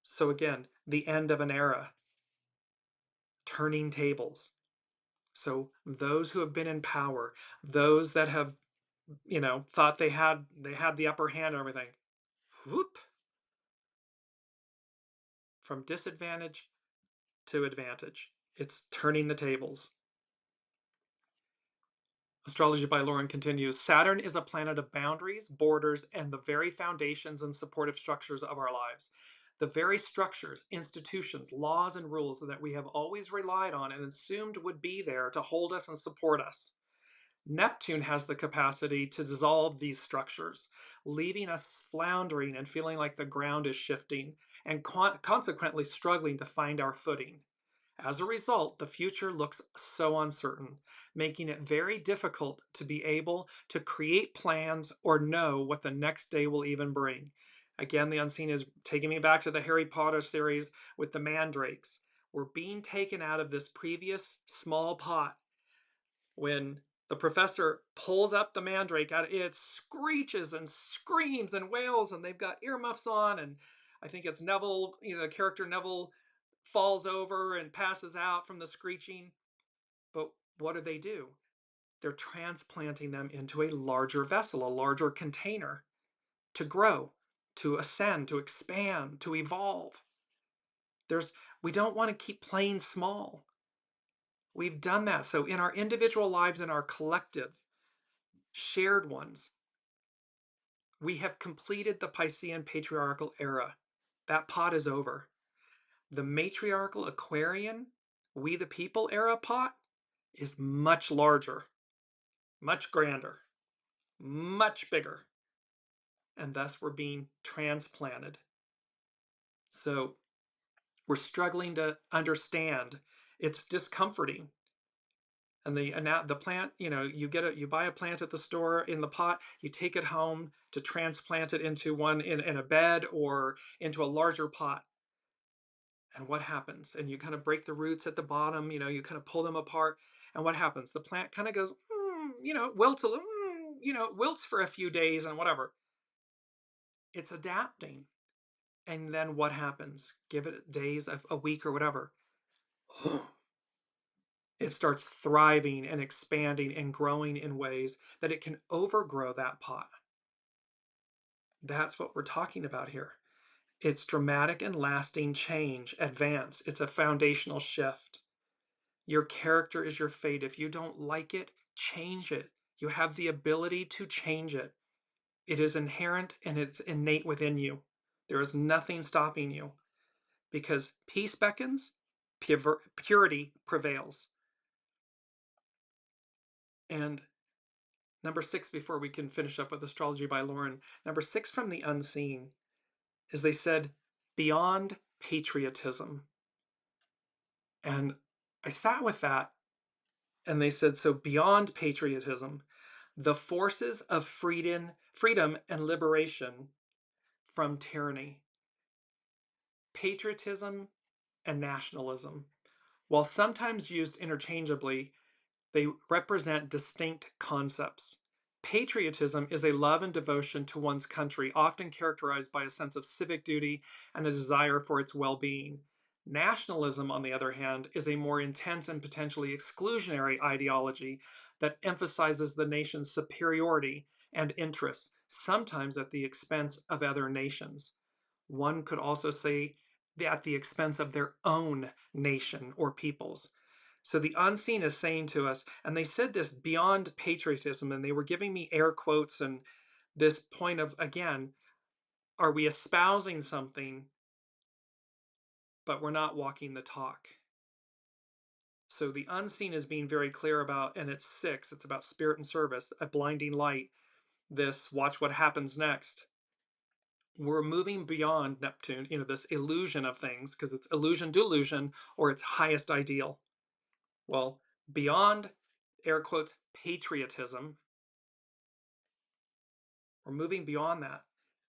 So again, the end of an era, turning tables. So those who have been in power, those that have, thought they had the upper hand and everything, whoop, from disadvantage to advantage. It's turning the tables. Astrology by Lauren continues. Saturn is a planet of boundaries, borders, and the very foundations and supportive structures of our lives. The very structures, institutions, laws, and rules that we have always relied on and assumed would be there to hold us and support us. Neptune has the capacity to dissolve these structures, leaving us floundering and feeling like the ground is shifting, and consequently struggling to find our footing. As a result, the future looks so uncertain, making it very difficult to be able to create plans or know what the next day will even bring. Again, the unseen is taking me back to the Harry Potter series with the mandrakes. We're being taken out of this previous small pot. When the professor pulls up the mandrake out, it screeches and screams and wails, and they've got earmuffs on, and I think it's Neville, the character Neville falls over and passes out from the screeching. But what do? They're transplanting them into a larger vessel, a larger container to grow, to ascend, to expand, to evolve. We don't want to keep playing small. We've done that. So in our individual lives, in our collective, shared ones, we have completed the Piscean patriarchal era. That pot is over. The matriarchal Aquarian, we the people era pot is much larger, much grander, much bigger, and thus we're being transplanted. So we're struggling to understand. It's discomforting. And the plant, you buy a plant at the store in the pot, you take it home to transplant it into one in a bed or into a larger pot. And what happens? And you kind of break the roots at the bottom, you kind of pull them apart. And what happens? The plant kind of goes, wilts a little, wilts for a few days and whatever. It's adapting. And then what happens? Give it days, a week or whatever. It starts thriving and expanding and growing in ways that it can overgrow that pot. That's what we're talking about here. It's dramatic and lasting change, advance. It's a foundational shift. Your character is your fate. If you don't like it, change it. You have the ability to change it. It is inherent and it's innate within you. There is nothing stopping you because peace beckons, purity prevails. And number 6, before we can finish up with Astrology by Lauren, number 6 from the unseen is they said, beyond patriotism. And I sat with that and they said, so beyond patriotism, the forces of freedom and liberation from tyranny. Patriotism and nationalism, while sometimes used interchangeably, they represent distinct concepts. Patriotism is a love and devotion to one's country, often characterized by a sense of civic duty and a desire for its well-being. Nationalism, on the other hand, is a more intense and potentially exclusionary ideology that emphasizes the nation's superiority and interests, sometimes at the expense of other nations. One could also say at the expense of their own nation or peoples. So the unseen is saying to us, and they said this beyond patriotism, and they were giving me air quotes and this point of, again, are we espousing something, but we're not walking the talk? So the unseen is being very clear about, and it's 6, it's about spirit and service, a blinding light, this watch what happens next. We're moving beyond Neptune, this illusion of things, because it's illusion, delusion, or its highest ideal. Well, beyond, air quotes, patriotism, we're moving beyond that.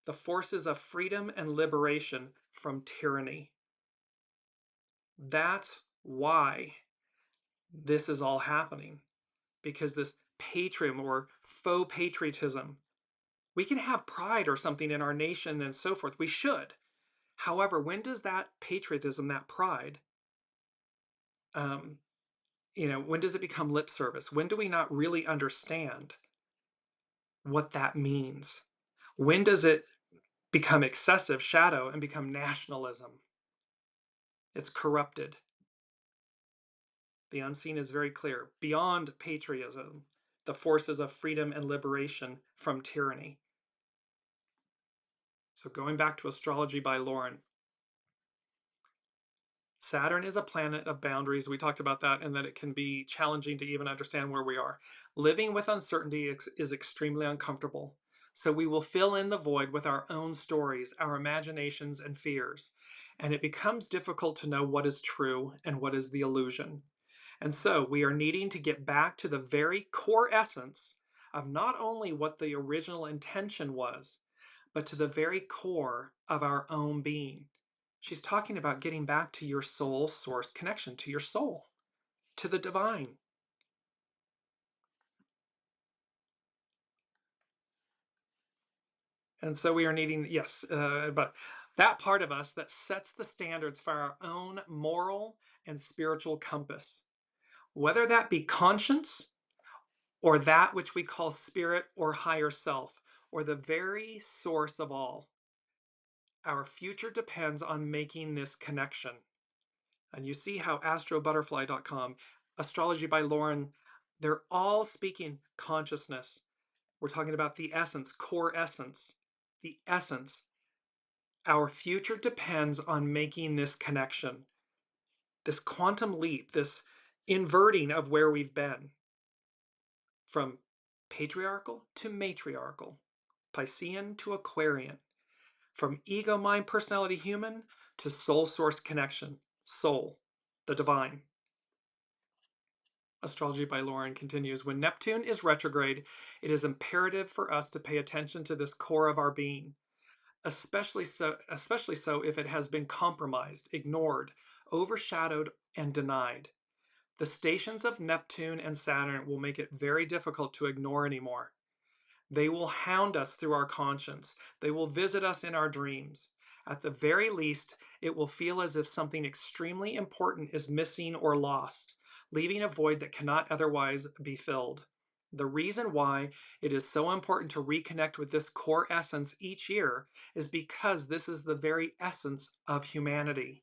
The forces of freedom and liberation from tyranny. That's why this is all happening. Because this patriot or faux patriotism, we can have pride or something in our nation and so forth. We should. However, when does that patriotism, that pride, when does it become lip service? When do we not really understand what that means? When does it become excessive shadow and become nationalism? It's corrupted. The unseen is very clear. Beyond patriotism, the forces of freedom and liberation from tyranny. So going back to Astrology by Lauren, Saturn is a planet of boundaries. We talked about that, and that it can be challenging to even understand where we are. Living with uncertainty is extremely uncomfortable. So we will fill in the void with our own stories, our imaginations, and fears. And it becomes difficult to know what is true and what is the illusion. And so we are needing to get back to the very core essence of not only what the original intention was, but to the very core of our own being. She's talking about getting back to your soul source connection, to your soul, to the divine. And so we are needing, yes, but that part of us that sets the standards for our own moral and spiritual compass, whether that be conscience or that which we call spirit or higher self, or the very source of all. Our future depends on making this connection. And you see how astrobutterfly.com, Astrology by Lauren, they're all speaking consciousness. We're talking about the essence, core essence, the essence. Our future depends on making this connection, this quantum leap, this inverting of where we've been from patriarchal to matriarchal, Piscean to Aquarian, from ego mind personality human to soul source connection, soul, the divine. Astrology by Lauren continues, when Neptune is retrograde, it is imperative for us to pay attention to this core of our being, especially so if it has been compromised, ignored, overshadowed, and denied. The stations of Neptune and Saturn will make it very difficult to ignore anymore. They will hound us through our conscience. They will visit us in our dreams. At the very least, it will feel as if something extremely important is missing or lost, leaving a void that cannot otherwise be filled. The reason why it is so important to reconnect with this core essence each year is because this is the very essence of humanity.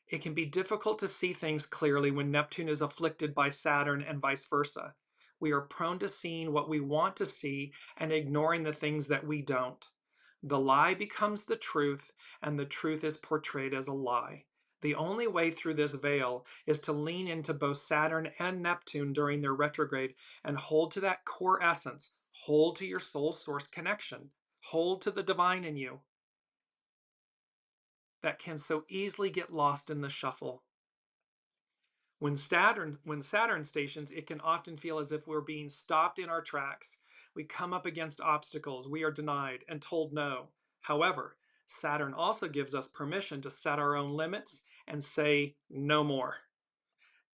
It can be difficult to see things clearly when Neptune is afflicted by Saturn and vice versa. We are prone to seeing what we want to see and ignoring the things that we don't. The lie becomes the truth, and the truth is portrayed as a lie. The only way through this veil is to lean into both Saturn and Neptune during their retrograde and hold to that core essence. Hold to your soul source connection. Hold to the divine in you that can so easily get lost in the shuffle. When Saturn stations, it can often feel as if we're being stopped in our tracks. We come up against obstacles, we are denied and told no. However, Saturn also gives us permission to set our own limits and say no more.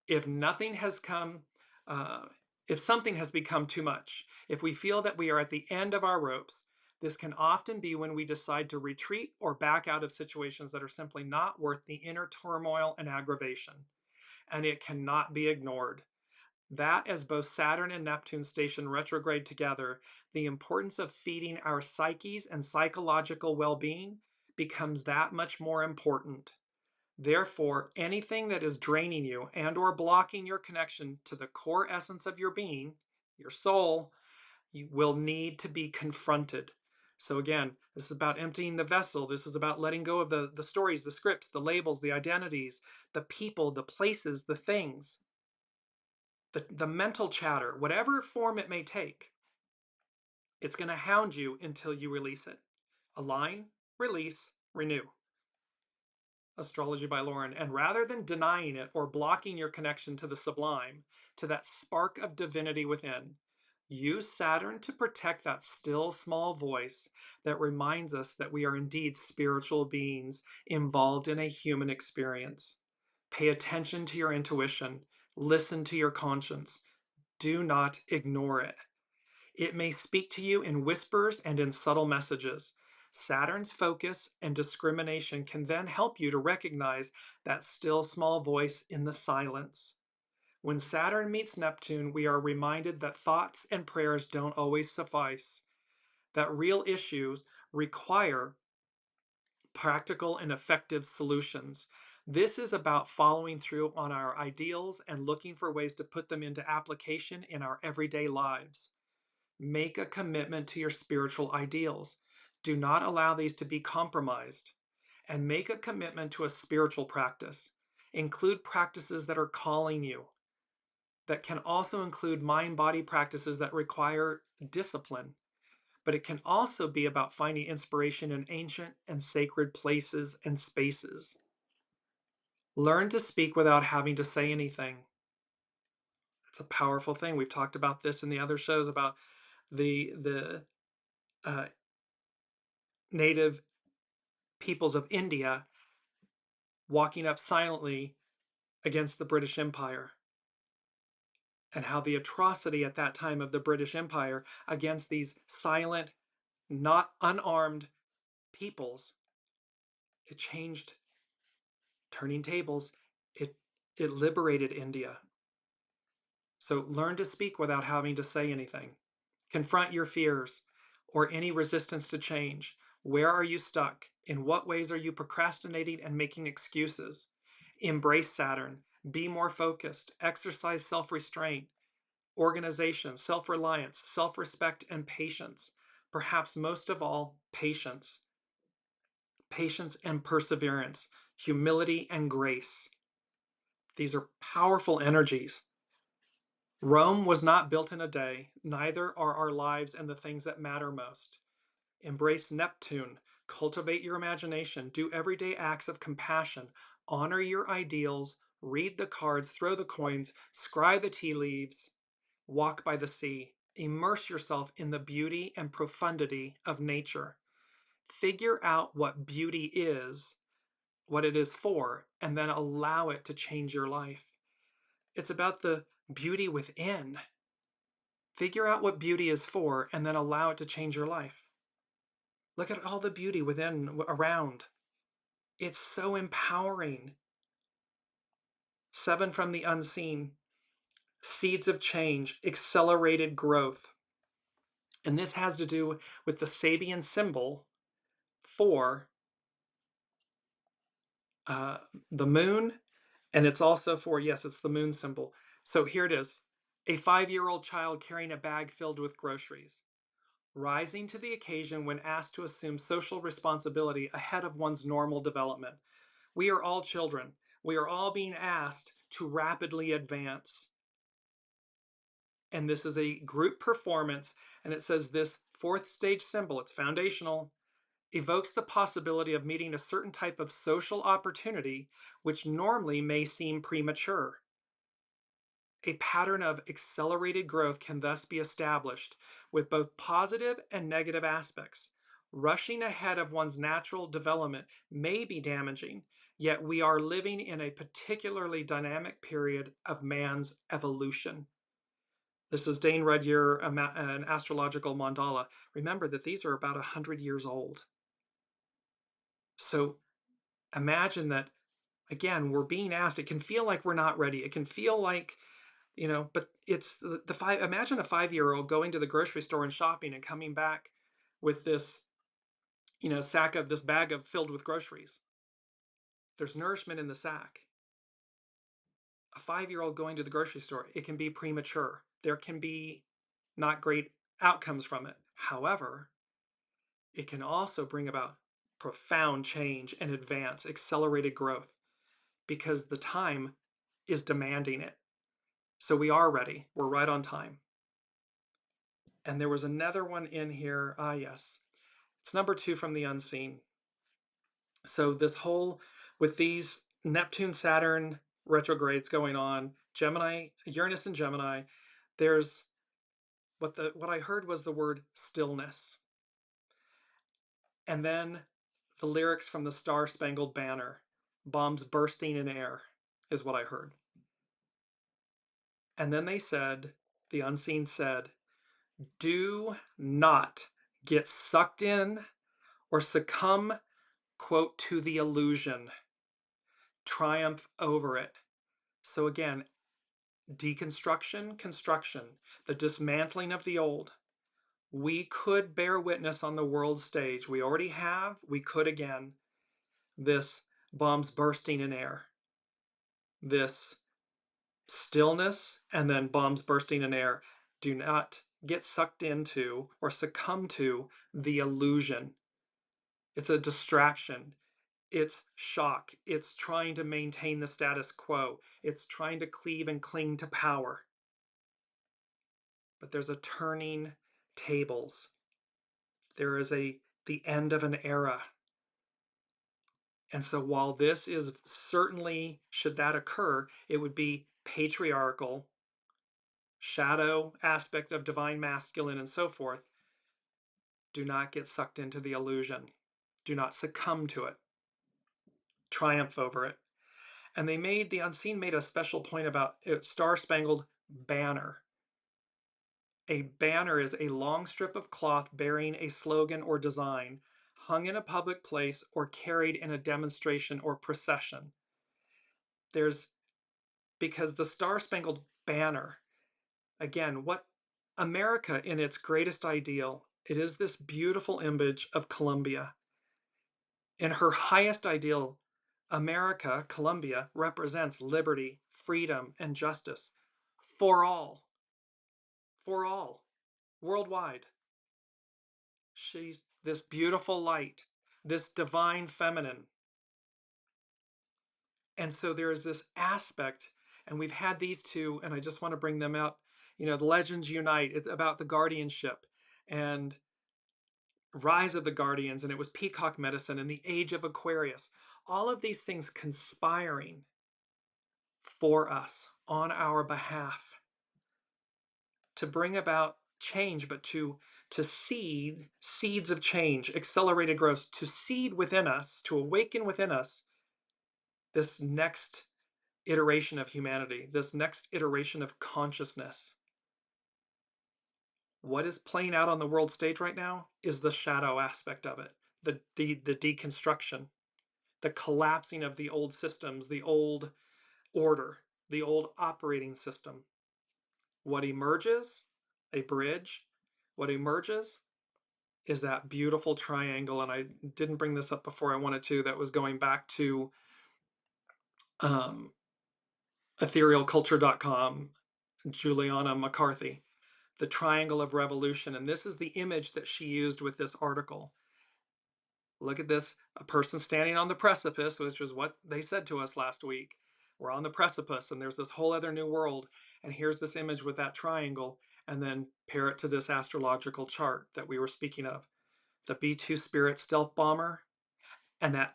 If nothing has come, uh, if something has become too much, if we feel that we are at the end of our ropes, this can often be when we decide to retreat or back out of situations that are simply not worth the inner turmoil and aggravation, and it cannot be ignored. That, as both Saturn and Neptune station retrograde together, the importance of feeding our psyches and psychological well being becomes that much more important. Therefore, anything that is draining you and/or blocking your connection to the core essence of your being, your soul, you will need to be confronted. So again, this is about emptying the vessel. This is about letting go of the stories, the scripts, the labels, the identities, the people, the places, the things, the mental chatter, whatever form it may take. It's going to hound you until you release it. Align, release, renew. Astrology by Lauren. And rather than denying it or blocking your connection to the sublime, to that spark of divinity within, use Saturn to protect that still small voice that reminds us that we are indeed spiritual beings involved in a human experience. Pay attention to your intuition. Listen to your conscience. Do not ignore it. It may speak to you in whispers and in subtle messages. Saturn's focus and discrimination can then help you to recognize that still small voice in the silence. When Saturn meets Neptune, we are reminded that thoughts and prayers don't always suffice, that real issues require practical and effective solutions. This is about following through on our ideals and looking for ways to put them into application in our everyday lives. Make a commitment to your spiritual ideals. Do not allow these to be compromised. And make a commitment to a spiritual practice. Include practices that are calling you, that can also include mind body practices that require discipline. But it can also be about finding inspiration in ancient and sacred places and spaces. Learn to speak without having to say anything. It's a powerful thing. We've talked about this in the other shows about the uh, native peoples of India walking up silently against the British Empire, and how the atrocity at that time of the British Empire against these silent, not unarmed peoples, it changed, turning tables, it, it liberated India. So learn to speak without having to say anything. Confront your fears or any resistance to change. Where are you stuck? In what ways are you procrastinating and making excuses? Embrace Saturn. Be more focused. Exercise self restraint, organization, self reliance, self respect, and patience. Perhaps most of all, patience. patience and perseverance, humility and grace. These are powerful energies. Rome was not built in a day, neither are our lives and the things that matter most. Embrace Neptune, cultivate your imagination, do everyday acts of compassion, honor your ideals, read the cards, throw the coins, scry the tea leaves, walk by the sea. Immerse yourself in the beauty and profundity of nature. Figure out what beauty is, what it is for, and then allow it to change your life. It's about the beauty within. Figure out what beauty is for, and then allow it to change your life. Look at all the beauty within, around. It's so empowering. 7 from the unseen. Seeds of change, accelerated growth. And this has to do with the Sabian symbol for uh, the moon. And it's also for, yes, it's the moon symbol. So here it is. A 5-year-old child carrying a bag filled with groceries, rising to the occasion when asked to assume social responsibility ahead of one's normal development. We are all children. We are all being asked to rapidly advance. And this is a group performance. And it says this 4th stage symbol, it's foundational, evokes the possibility of meeting a certain type of social opportunity which normally may seem premature. A pattern of accelerated growth can thus be established with both positive and negative aspects. Rushing ahead of one's natural development may be damaging, yet we are living in a particularly dynamic period of man's evolution. This is Dane Rudyard, an astrological mandala. Remember that these are about 100 years old. So imagine that, again, we're being asked, it can feel like we're not ready. It can feel like, but it's the five. Imagine a 5-year-old going to the grocery store and shopping and coming back with this, this bag of filled with groceries. There's nourishment in the sack. A 5-year-old going to the grocery store, it can be premature. There can be not great outcomes from it. However, it can also bring about profound change and advance, accelerated growth, because the time is demanding it. So we are ready. We're right on time. And there was another one in here. Ah, yes. It's number 2 from the unseen. So this whole, with these Neptune, Saturn retrogrades going on, Gemini, Uranus and Gemini, there's what I heard was the word stillness. And then the lyrics from the Star Spangled Banner, bombs bursting in air, is what I heard. And then they said, the unseen said, do not get sucked in or succumb, quote, to the illusion. Triumph over it. So again, deconstruction, construction, the dismantling of the old. We could bear witness on the world stage. We already have, we could again. This bombs bursting in air. This stillness and then bombs bursting in air. Do not get sucked into or succumb to the illusion. It's a distraction. It's shock. It's trying to maintain the status quo. It's trying to cleave and cling to power. But there's a turning tables. There is the end of an era. And so while this is certainly, should that occur, it would be patriarchal, shadow aspect of divine masculine and so forth. Do not get sucked into the illusion. Do not succumb to it. Triumph over it. And the unseen made a special point about it, Star-Spangled Banner. A banner is a long strip of cloth bearing a slogan or design, hung in a public place or carried in a demonstration or procession. Because the Star-Spangled Banner, again, what America in its greatest ideal, it is this beautiful image of Columbia. In her highest ideal, America, Columbia, represents liberty, freedom, and justice for all, worldwide. She's this beautiful light this divine feminine. And so there is this aspect, and we've had these two, and I just want to bring them out. The legends unite. It's about the guardianship and rise of the guardians, and it was peacock medicine and the age of Aquarius. All of these things conspiring for us on our behalf to bring about change, but to seed seeds of change, accelerated growth, to seed within us, to awaken within us this next iteration of humanity, this next iteration of consciousness. What is playing out on the world stage right now is the shadow aspect of it, the deconstruction, the collapsing of the old systems, the old order, the old operating system. What emerges? A bridge. What emerges is that beautiful triangle, and I didn't bring this up before I wanted to, that was going back to etherealculture.com, Juliana McCarthy, the triangle of revolution. And this is the image that she used with this article. Look at this, a person standing on the precipice, which is what they said to us last week. We're on the precipice and there's this whole other new world. And here's this image with that triangle, and then pair it to this astrological chart that we were speaking of. The B2 Spirit stealth bomber and that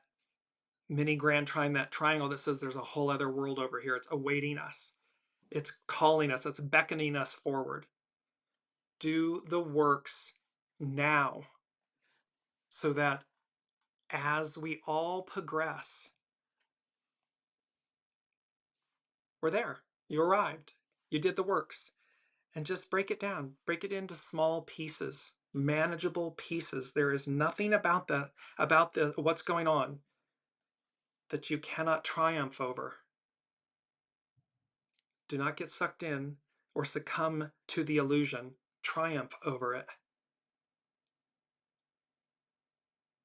mini grand trine, that triangle that says there's a whole other world over here. It's awaiting us. It's calling us. It's beckoning us forward. Do the works now so that as we all progress, we're there. You arrived. You did the works. And just break it down. Break it into small pieces, manageable pieces. There is nothing about what's going on that you cannot triumph over. Do not get sucked in or succumb to the illusion. Triumph over it.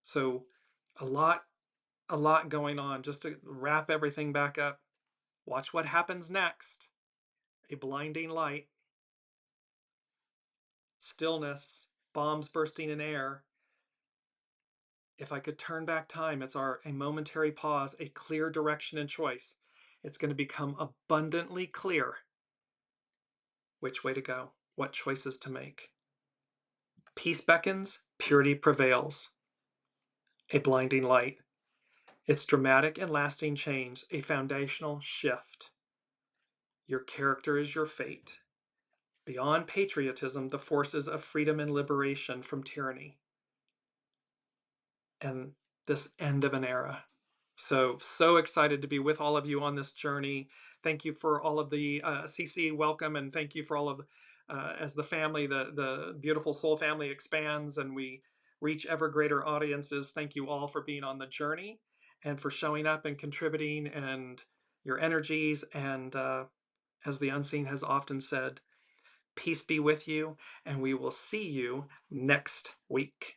So a lot going on. Just to wrap everything back up, watch what happens next. A blinding light, stillness, bombs bursting in air. If I could turn back time, it's a momentary pause, a clear direction and choice. It's going to become abundantly clear which way to go, what choices to make. Peace beckons, purity prevails. A blinding light. It's dramatic and lasting change, a foundational shift. Your character is your fate. Beyond patriotism, the forces of freedom and liberation from tyranny. And this end of an era. So excited to be with all of you on this journey. Thank you for all of the CC welcome, and thank you for all of, as the family, the beautiful soul family expands and we reach ever greater audiences. Thank you all for being on the journey and for showing up and contributing and your energies. And as the unseen has often said, peace be with you, and we will see you next week.